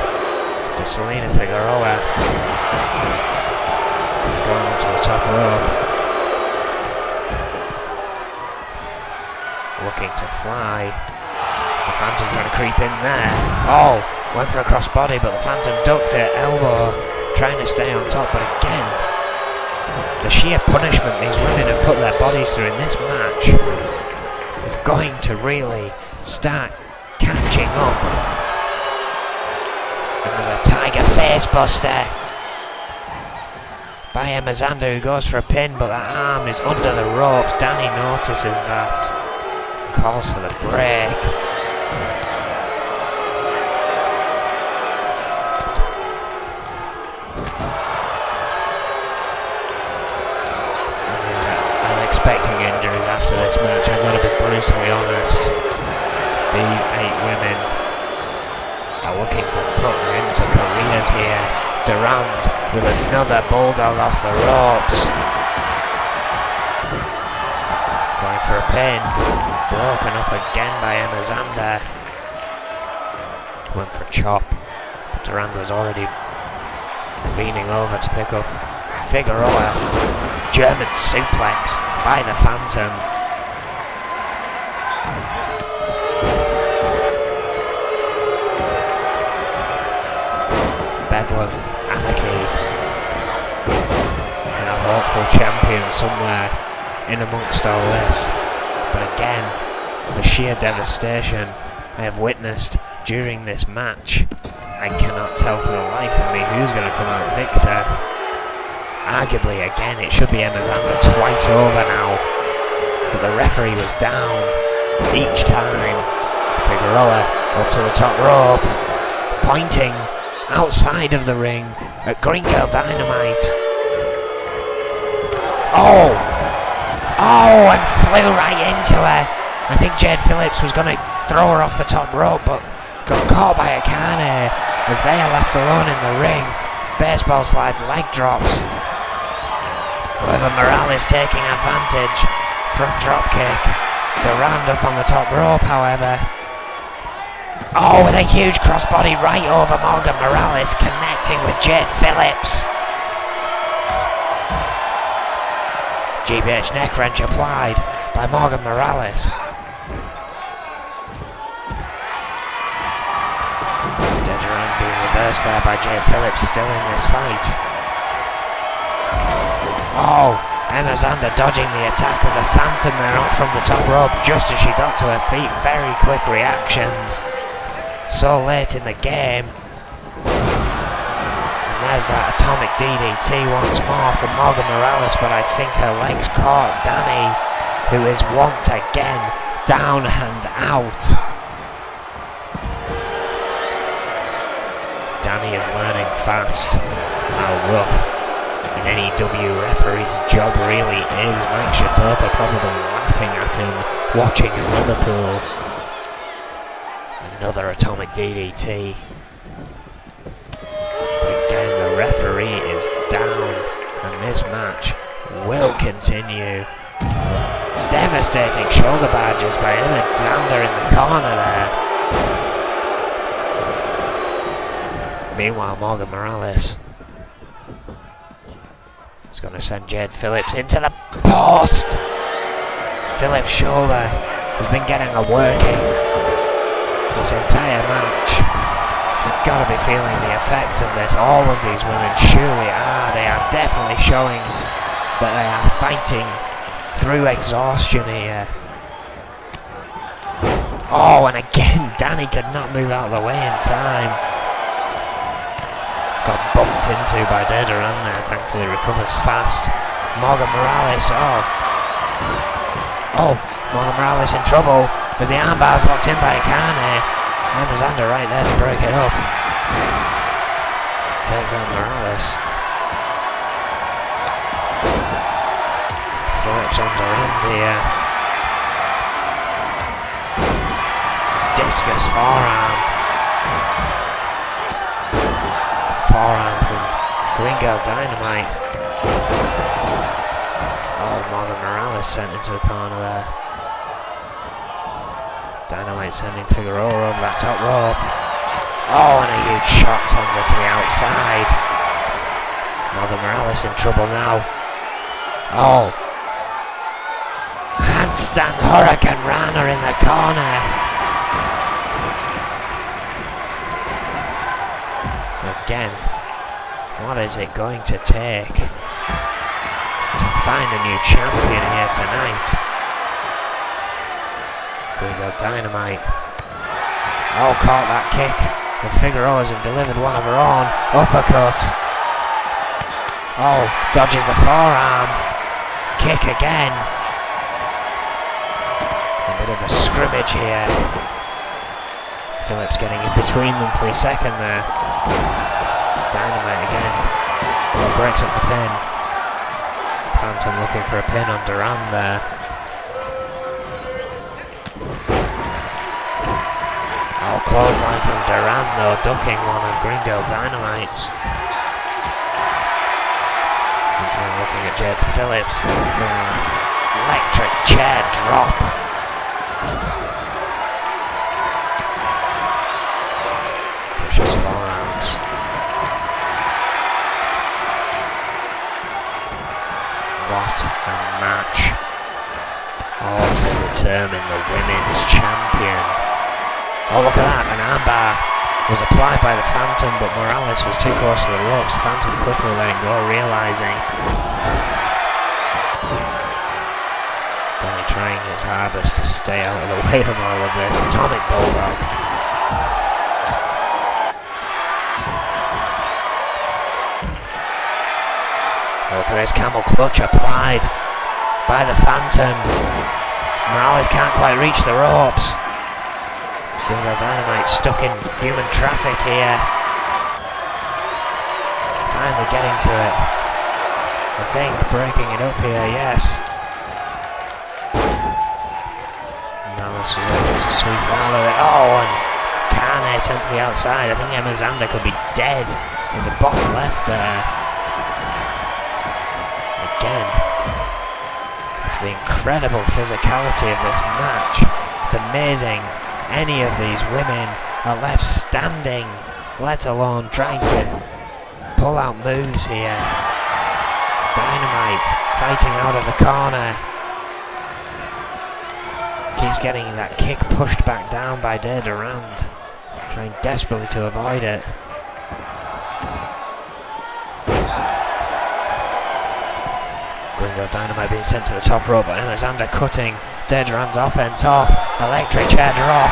to Selena Figueroa. He's going up to the top rope. Looking to fly. The Phantom trying to creep in there. Oh, went for a crossbody, but the Phantom ducked it, elbow, trying to stay on top, but again, the sheer punishment these women have put their bodies through in this match is going to really start catching up. Another tiger face buster by Emma Zander, who goes for a pin, but that arm is under the ropes. Danny notices that, calls for the break. I'm expecting injuries after this match, I'm going to be brutally honest. These 8 women are looking to put them into careers here. Durand with another bulldog off the ropes. Going for a pin. Broken up again by Emma Zander. Went for a chop. But Durand was already leaning over to pick up Figueroa. German suplex by the Phantom. Bedlam, anarchy, and a hopeful champion somewhere in amongst all this. But again, the sheer devastation I have witnessed during this match, I cannot tell for the life of me who's going to come out victor. Arguably, again, it should be Emma Zander twice over now, but the referee was down each time. Figueroa up to the top rope, pointing outside of the ring at Green Girl Dynamite. Oh, and flew right into her. I think Jade Phillips was going to throw her off the top rope, but got caught by Akane as they are left alone in the ring. Baseball slide, leg drops. However, Morales taking advantage from dropkick. Durand up on the top rope, however. Oh, with a huge crossbody right over Morgan Morales, connecting with Jade Phillips. GBH neck wrench applied by Morgan Morales. Durand being reversed there by Jade Phillips, still in this fight. Oh, Emma Zander dodging the attack of the Phantom there up from the top rope just as she got to her feet. Very quick reactions. So late in the game. And there's that atomic DDT once more from Morgan Morales, but I think her legs caught Danny, who is once again down and out. Danny is learning fast how rough an N.E.W. referee's job really is. Mike Shatopa probably laughing at him watching in Liverpool. Another atomic DDT. But again, the referee is down, and this match will continue. Devastating shoulder badges by Emma Zander in the corner there. Meanwhile, Morgan Morales is going to send Jade Phillips into the post. Phillips' shoulder has been getting a working this entire match. You've got to be feeling the effect of this. All of these women surely are. They are definitely showing that they are fighting through exhaustion here. Oh, and again, Danny could not move out of the way in time. Got bumped into by Durand there. Thankfully recovers fast. Morgan Morales, Morgan Morales in trouble as the armbar's locked in by Akane. Emma Zander right there to break it up. Takes on Morales. Phillips under end here. Discus forearm. Forearm from Green Girl Dynamite. Oh, Morgan Morales sent into the corner there. Dynamite sending Figueroa over that top rope. Oh, and a huge shot sends her to the outside. Morgan Morales in trouble now. Oh. Handstand Hurricane Rana in the corner. Again, what is it going to take find a new champion here tonight. Gringo Dynamite. Oh, caught that kick. And Figueroa's have delivered one of her own. Uppercut. Oh, dodges the forearm. Kick again. A bit of a scrimmage here. Phillips getting in between them for a second there. Dynamite again. Oh, breaks up the pin. Phantom looking for a pin on Duran there. Oh, clothesline from Duran though, ducking one on Gringo Dynamite. And looking at Jade Phillips. Electric chair drop. Pushes forearms. What a match. All to determine the women's champion. Oh, look at that, an armbar was applied by the Phantom, but Morales was too close to the ropes. Phantom quickly letting go, realising Donnie trying his hardest to stay out of the way of all of this. Atomic Bulldog. Look at this camel clutch applied by the Phantom. Morales can't quite reach the ropes. Gringo Dynamite stuck in human traffic here. Finally getting to it. I think breaking it up here, yes. Morales was able to sweep out of it. Oh, and Kane sent to the outside. I think Emma Zander could be dead in the bottom left there. Again, for the incredible physicality of this match. It's amazing. Any of these women are left standing, let alone trying to pull out moves here. Dynamite fighting out of the corner. Keeps getting that kick pushed back down by Dare Durand, trying desperately to avoid it. Gringo Dynamite being sent to the top rope, but Emma Zander cutting Dare Durand's offense off. Electric chair drop.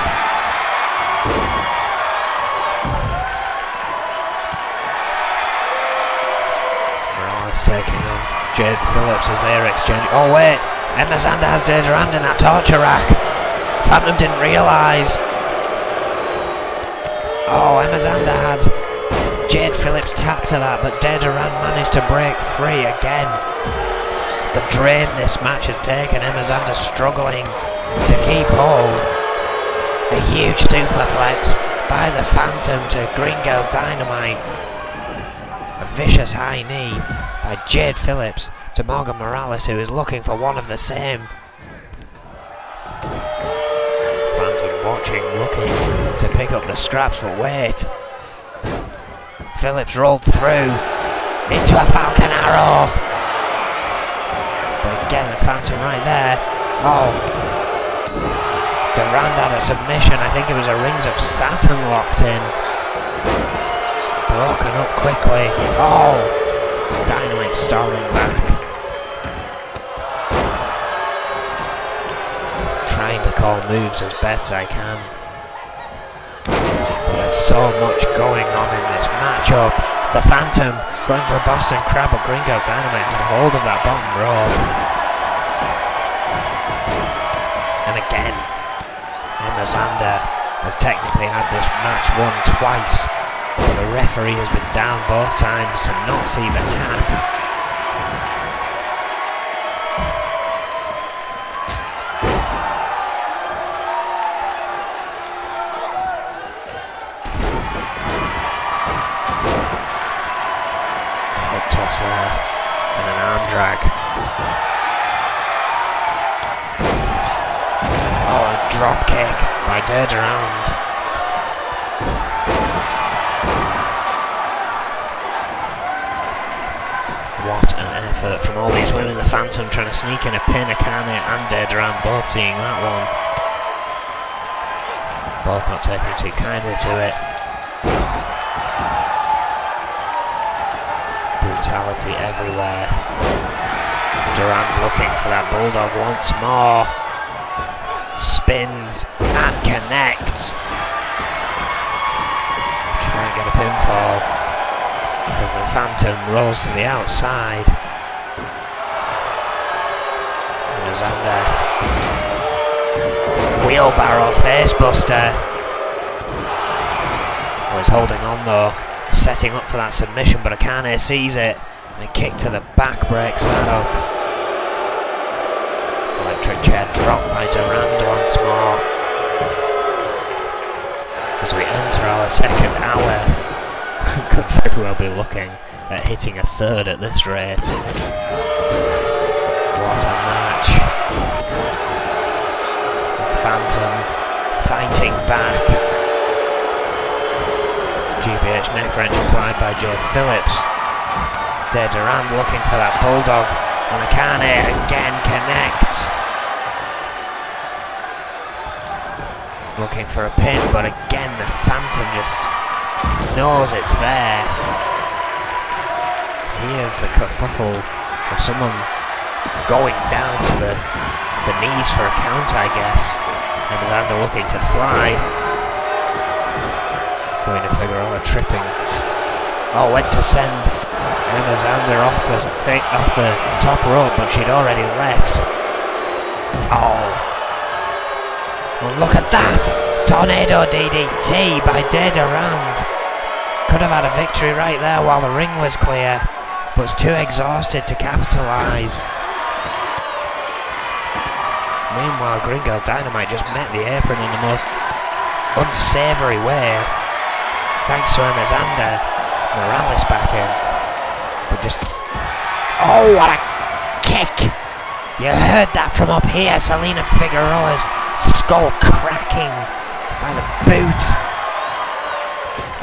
Morales taking on Jade Phillips as they're exchanging. Oh wait, Emma Zander has Dare Durand in that torture rack. Phantom didn't realise. Oh, Emma Zander had Jade Phillips tapped to that, but Dare Durand managed to break free again. The drain this match has taken. Emma Zander struggling to keep hold. A huge superplex by the Phantom to Gringo Dynamite. A vicious high knee by Jade Phillips to Morgan Morales, who is looking for one of the same. Phantom watching, looking to pick up the scraps, but wait. Phillips rolled through into a Falcon Arrow. But again, the Phantom right there. Oh, Durand had a submission. I think it was a Rings of Saturn locked in. Broken up quickly. Oh, Dynamite storming back. Trying to call moves as best I can. But there's so much going on in this matchup. The Phantom going for a Boston Crab, but Gringo Dynamite had hold of that bottom rope. And again, Emma Zander has technically had this match won twice, but the referee has been down both times to not see the tap. There and an arm drag. Oh, a drop kick by Dare Durand. What an effort from all these women. The Phantom trying to sneak in a pin. Akane and Dare Durand both seeing that one. Both not taking too kindly to it. Brutality everywhere. Durand looking for that bulldog once more. Spins and connects. Trying to get a pinfall as the Phantom rolls to the outside. Alexander. Wheelbarrow facebuster. Oh, he's holding on though, setting up for that submission, but Akane sees it. And a kick to the back breaks that up. Electric chair dropped by Durand once more. As we enter our second hour, could very well be looking at hitting a third at this rate. What a match. Phantom fighting back. GBH neck wrench applied by Jade Phillips. Durand looking for that bulldog. And Akane again connects. Looking for a pin, but again the Phantom just knows it's there. Here's the kerfuffle of someone going down to the knees for a count, I guess. Alexander looking to fly. Selena Figueroa tripping. Oh, went to send Alexander off the top rope, but she'd already left. Oh. Well, look at that! Tornado DDT by Durand. Could have had a victory right there while the ring was clear, but was too exhausted to capitalise. Meanwhile, Green Girl Dynamite just met the apron in the most unsavoury way. Thanks to Alexander. Morales back in. But just... Oh, what a kick! You heard that from up here. Selena Figueroa's skull cracking by the boot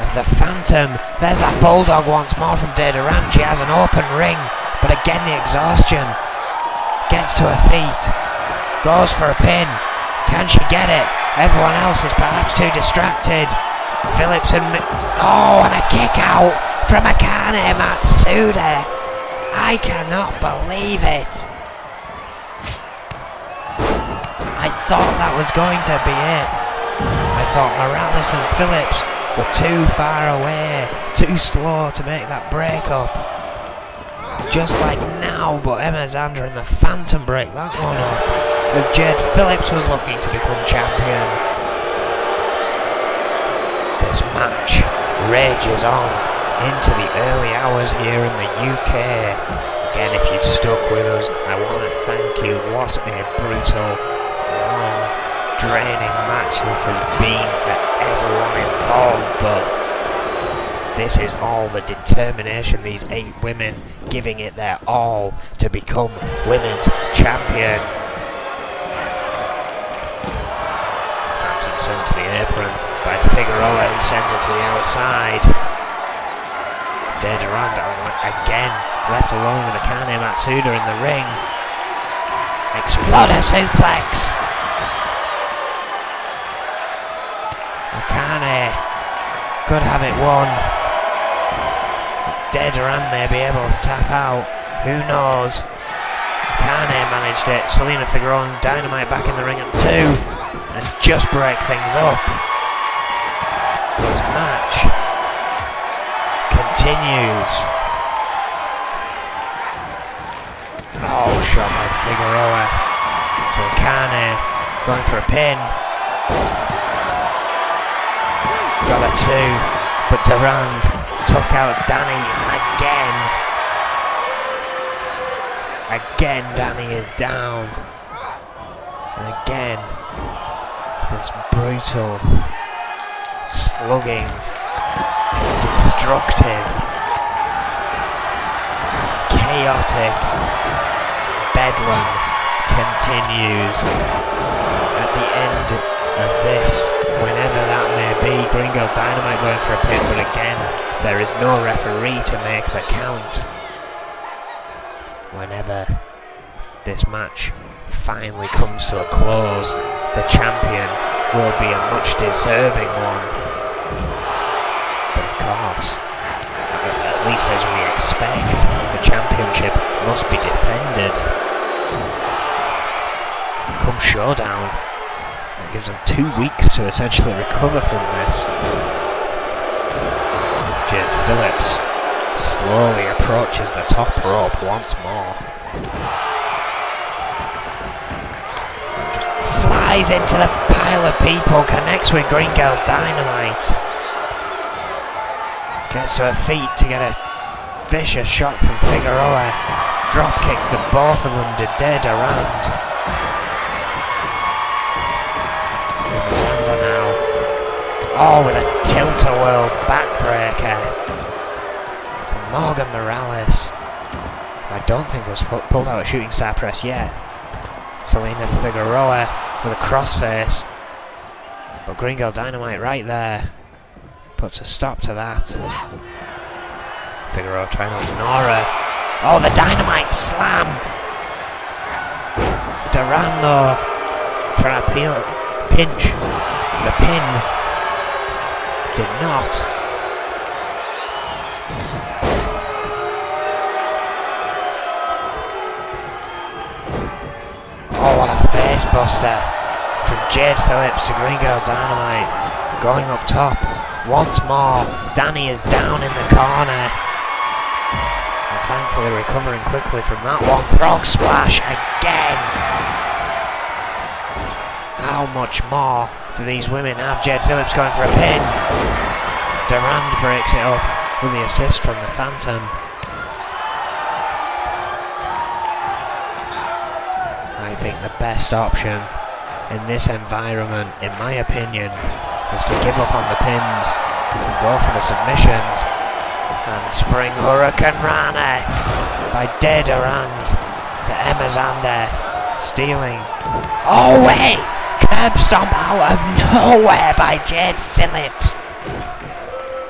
of the Phantom. There's that bulldog once more from Durand. She has an open ring, but again the exhaustion. Gets to her feet. Goes for a pin. Can she get it? Everyone else is perhaps too distracted. Phillips and... Oh, and a kick out from Akane Matsuda. I cannot believe it. I thought that was going to be it. I thought Morales and Phillips were too far away, too slow to make that break up. Just like now, but Alexander and the Phantom break that one up. As Jade Phillips was looking to become champion. This match rages on into the early hours here in the UK. Again, if you've stuck with us, I want to thank you. What a brutal, long, draining match this has been for everyone involved, but this is all the determination, these 8 women giving it their all to become women's champion. Phantom sent to the apron by Figueroa, who sends it to the outside. Durand again left alone with Akane Matsuda in the ring. Exploder suplex. Akane could have it won. Durand may be able to tap out. Who knows? Akane managed it. Selena Figueroa and Dynamite back in the ring at 2 and just break things up. This match continues. Oh, shot by Figueroa to Akane, going for a pin. Got a 2, but Durand took out Danny again. Again, Danny is down. And again, this brutal, slugging, destructive, chaotic bedlam continues. At the end of this, whenever that may be, Green Girl Dynamite going for a pin, but again, there is no referee to make the count. Whenever this match finally comes to a close, the champion will be a much deserving one. But of course, at least as we expect. The championship must be defended. Come showdown. That gives them 2 weeks to essentially recover from this. Jade Phillips slowly approaches the top rope once more. Just flies into the pile of people, connects with Green Girl Dynamite. Gets to her feet to get a vicious shot from Figueroa. Dropkick the both of them to dead around. Alexander now. Oh, with a tilt-a-whirl backbreaker. To Morgan Morales. I don't think has pulled out a shooting star press yet. Selena Figueroa with a crossface. But Green Girl Dynamite right there puts a stop to that. Figueroa trying to ignore her. Oh, the Dynamite slam! Duran though, trying to pinch the pin. Did not. Oh, what a face buster from Jade Phillips to Green Girl Dynamite. Going up top. Once more, Danny is down in the corner. And thankfully recovering quickly from that one. Frog splash again. How much more do these women have? Jade Phillips going for a pin. Durand breaks it up with the assist from the Phantom. I think the best option in this environment, in my opinion, is to give up on the pins and go for the submissions. And Spring Hurricane Rana by De Durand to Emma Zander, stealing. Oh wait! Curb stomp out of nowhere by Jade Phillips.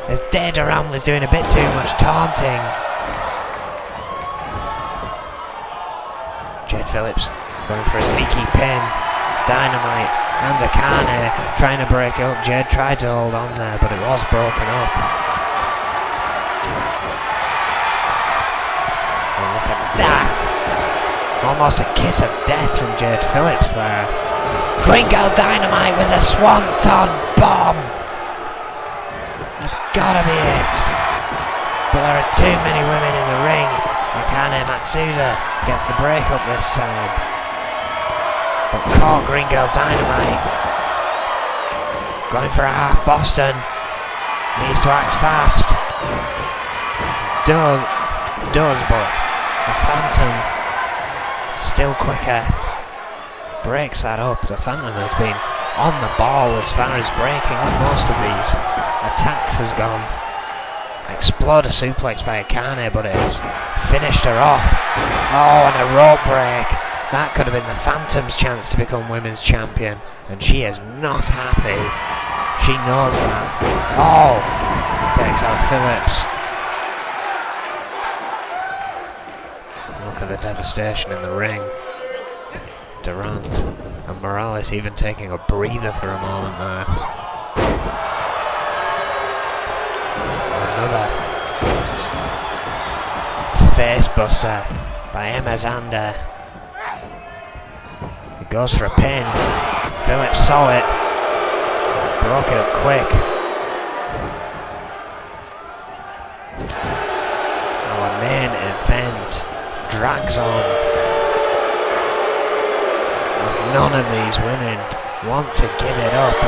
As De Durand was doing a bit too much taunting. Jade Phillips going for a sneaky pin. Dynamite and Akane trying to break it up. Jade tried to hold on there, but it was broken up. Oh, look at that! Almost a kiss of death from Jade Phillips there. Green Girl Dynamite with a swanton bomb! That's gotta be it. But there are too many women in the ring. Akane Matsuda gets the break up this time. But caught Green Girl Dynamite. Going for a half Boston. Needs to act fast. Does, but the Phantom still quicker. Breaks that up. The Phantom has been on the ball as far as breaking up most of these attacks has gone. Exploder suplex by Akane, but it has finished her off. Oh, and a rope break. That could have been the Phantom's chance to become women's champion, and she is not happy. She knows that. Oh! Takes out Phillips. Look at the devastation in the ring. Durant and Morales even taking a breather for a moment there. Another face buster by Emma Zander. Goes for a pin. Phillips saw it. Broke it up quick. Our main event drags on. As none of these women want to give it up.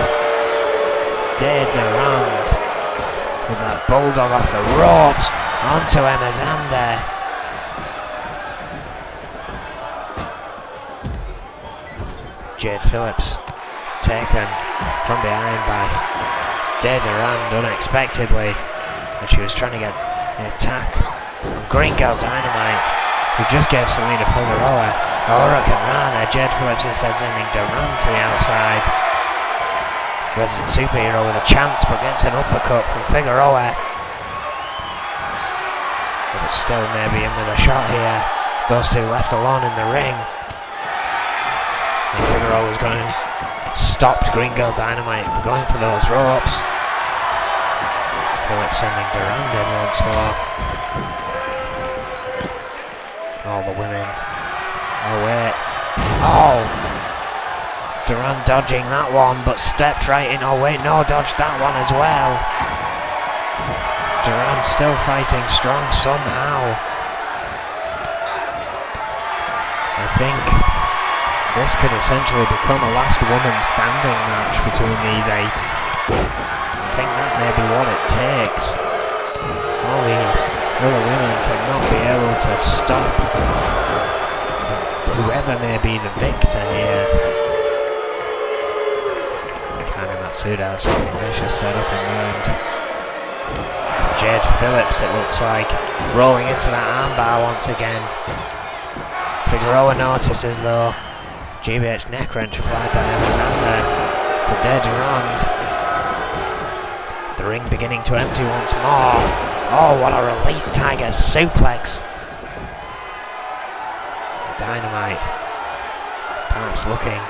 De Durand with that bulldog off the ropes onto Emma Zander. Jade Phillips taken from behind by De Durand unexpectedly, and she was trying to get an attack on Green Girl Dynamite, who just gave Selena Figueroa a Hurricane Rana. Jade Phillips instead sending Durand to the outside. Resident Superhero with a chance, but gets an uppercut from Figueroa. But still maybe in with a shot here. Those two left alone in the ring. And Figueroa was going, stopped Green Girl Dynamite going for those ropes. Phillips sending Durand in once more. All the women. Oh wait. Oh! Durand dodging that one, but stepped right in. Oh wait, no, dodged that one as well. Durand still fighting strong somehow. I think this could essentially become a last woman standing match between these 8. I think that may be what it takes. All the other women to not be able to stop whoever may be the victor here. Kind of Matsuda has something vicious set up in mind. Jade Phillips, it looks like, rolling into that armbar once again. Figueroa notices though. GBH neck wrench applied by Alexander to Durand. The ring beginning to empty once more. Oh, what a release Tiger suplex. Dynamite perhaps looking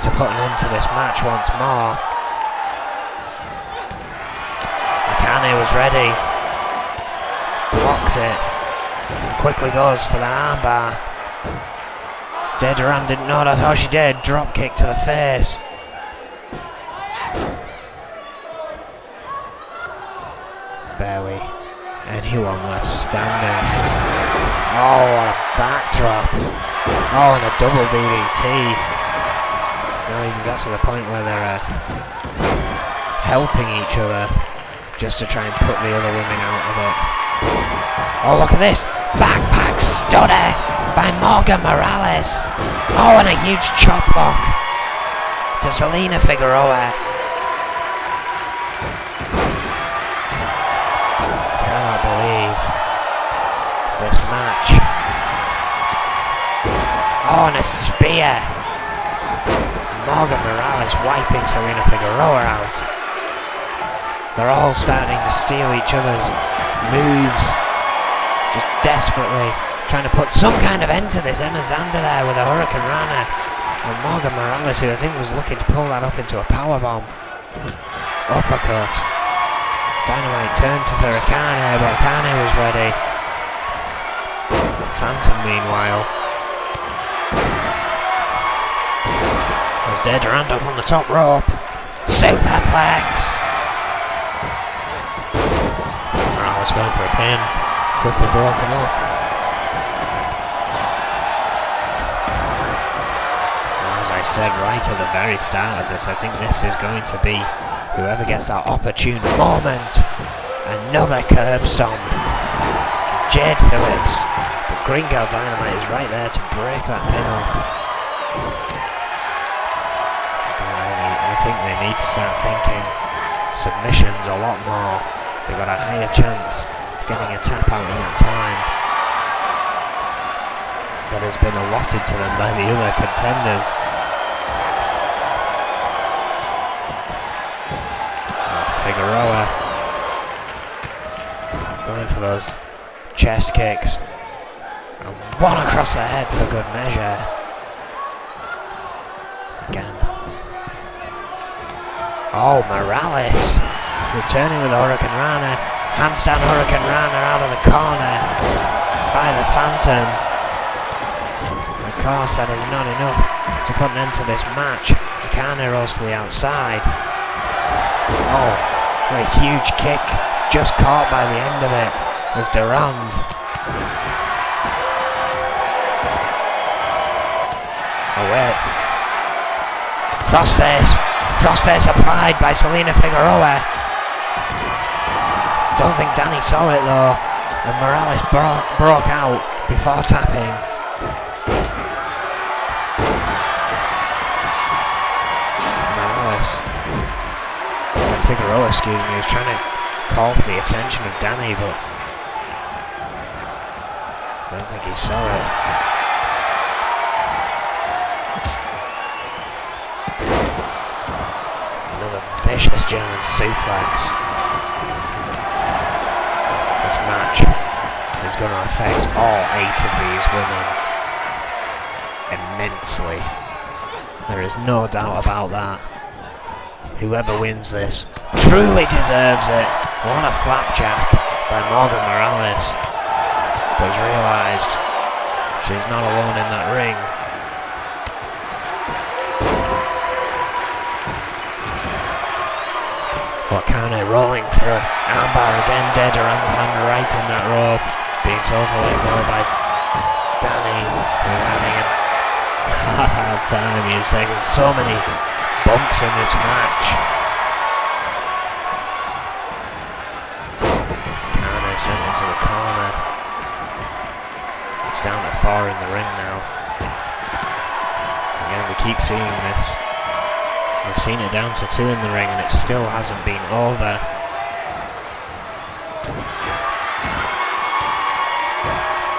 to put an end to this match once more. Akane was ready. Blocked it. Quickly goes for the armbar. Durand didn't know that. Oh, she did. Drop kick to the face. Barely anyone left standing. Oh, what a backdrop. Oh, and a double DDT. So even got to the point where they're helping each other just to try and put the other women out of it. Oh, look at this. Backpack stunner by Morgan Morales. Oh, and a huge chop block to Selena Figueroa. Cannot believe this match. Oh, and a spear. Morgan Morales wiping Selena Figueroa out. They're all starting to steal each other's moves. Just desperately trying to put some kind of end to this. Emma Zander there with a Hurricane Rana. And Morgan Morales, who I think was looking to pull that up into a powerbomb. Uppercut. Dynamite turned to Akane, but Akane was ready. Phantom, meanwhile, as Durand up on the top rope. Superplex! Morales going for a pin. Quickly broken up. As I said right at the very start of this, I think this is going to be whoever gets that opportune moment. Another curb stomp. Jade Phillips. But Green Girl Dynamite is right there to break that pin up. I think they need to start thinking submissions a lot more. They've got a higher chance getting a tap out in that time that has been allotted to them by the other contenders. Figueroa going for those chest kicks, and one across the head for good measure. Again. Oh, Morales returning with a Hurricane Rana. Handstand Hurricane Rana out of the corner by the Phantom. Of course, that is not enough to put an end to this match. Akane rolls to the outside. Oh, what a huge kick. Just caught by the end of it was Durand. Oh, wait. Crossface. Crossface applied by Selena Figueroa. Don't think Danny saw it though, and Morales broke out before tapping. Morales, Figueroa, excuse me, was trying to call for the attention of Danny, but I don't think he saw it. Another vicious German suplex. This match is going to affect all 8 of these women immensely. There is no doubt about that. Whoever wins this truly deserves it. What a flapjack by Morgan Morales. But he's realised she's not alone in that ring. Wakane rolling for an armbar again, dead around the hand right in that rope. Being told to let go by Danny, who's having a hard time. He's taken so many bumps in this match. Wakane sent into the corner. It's down to 4 in the ring now. Again, we keep seeing this. We've seen it down to 2 in the ring and it still hasn't been over.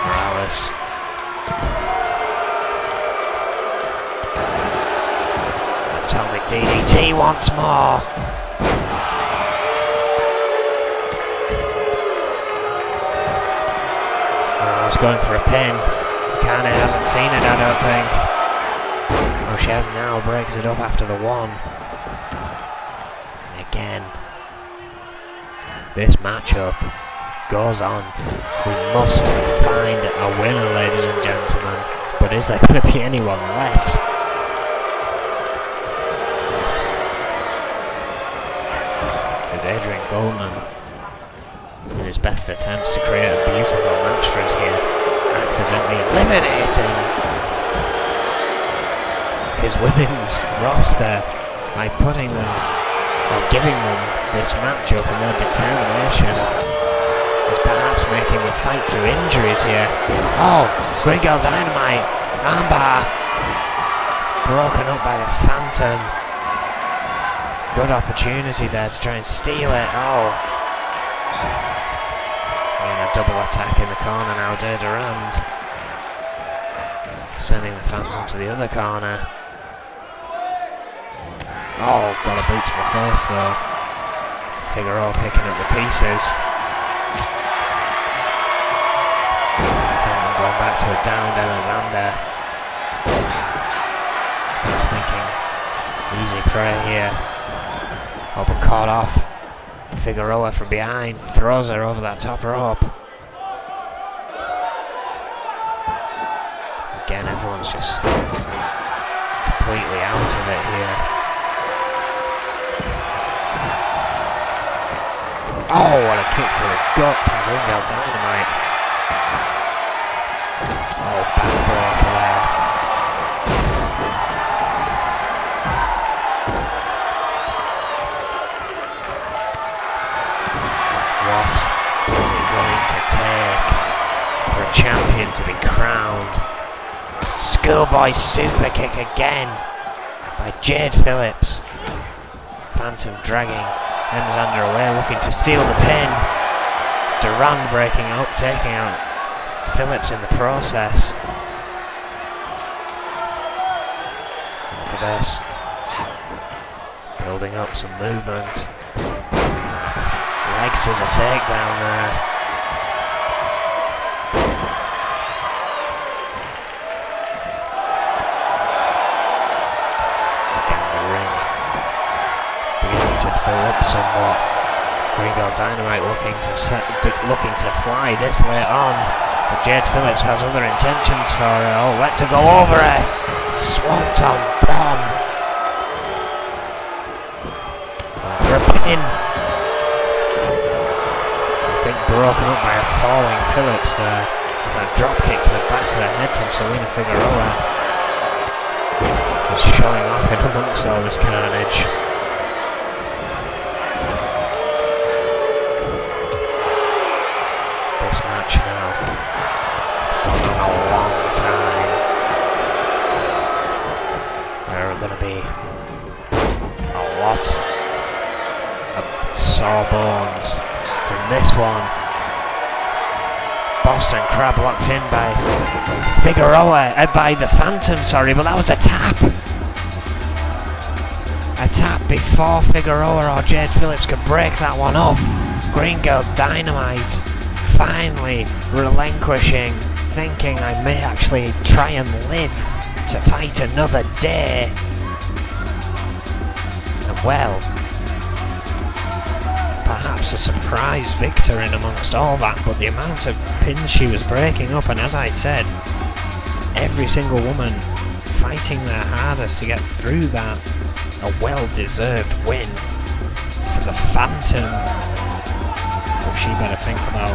Morales. Atomic DDT once more. Morales going for a pin. Wakane hasn't seen it, I don't think. Oh, she has now, breaks it up after the 1. And again, this matchup goes on. We must find a winner, ladies and gentlemen. But is there going to be anyone left? It's Adrian Goldman in his best attempts to create a beautiful match for us here, accidentally eliminating his women's roster by putting them, or giving them this matchup, and their determination is perhaps making them fight through injuries here. Oh, Green Girl Dynamite, armbar, broken up by the Phantom. Good opportunity there to try and steal it. Oh, and a double attack in the corner now, Durand. Sending the Phantom to the other corner. Oh, got a boot to the face though. Figueroa picking up the pieces. Phantom going back to a down Alexander. I was thinking, easy prey here. Oh, but caught off. Figueroa from behind, throws her over that top rope. Again, everyone's just completely out of it here. Oh, what a kick to the gut from Green Girl Dynamite. Oh, backbreaker there. What is it going to take for a champion to be crowned? Schoolboy super kick again by Jade Phillips. Phantom dragging Alexander away, looking to steal the pin. Durand breaking up, taking out Phillips in the process. Look at this. Building up some movement. Leg scissor takedown there. To fill up somewhat. Green Girl Dynamite looking to fly this late on, but Jade Phillips has other intentions for her. Oh, let her go over it. Swanton bomb. For a pin. I think broken up by a falling Phillips there. With a drop kick to the back of the head from Selena Figueroa. Just showing off in amongst all this carnage. This match now gone on a long time. There are going to be a lot of sore bones from this one. Boston Crab locked in by Figueroa, by the Phantom, sorry, but that was a tap. A tap before Figueroa or Jade Phillips could break that one up. Green Girl Dynamite finally relinquishing, thinking I may actually try and live to fight another day. And well, perhaps a surprise victor in amongst all that, but the amount of pins she was breaking up, and as I said, every single woman fighting their hardest to get through that. A well-deserved win for the Phantom. But she better think about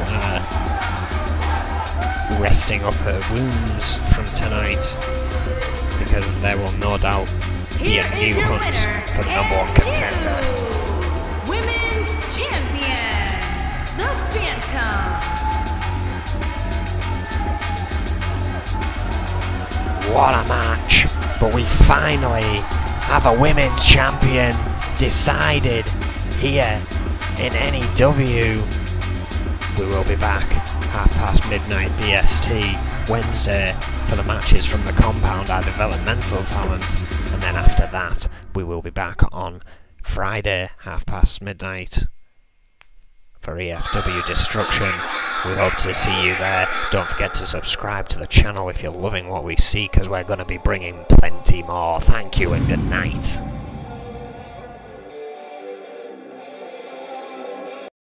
resting up her wounds from tonight, because there will no doubt be a new hunt for the #1 contender. Women's Champion, the Phantom. What a match! But we finally have a women's champion decided here in N.E.W. We will be back midnight BST Wednesday for the matches from the compound, our developmental talent, and then after that we will be back on Friday midnight for EFW Destruction. We hope to see you there. Don't forget to subscribe to the channel if you're loving what we see, because we're going to be bringing plenty more. Thank you and good night.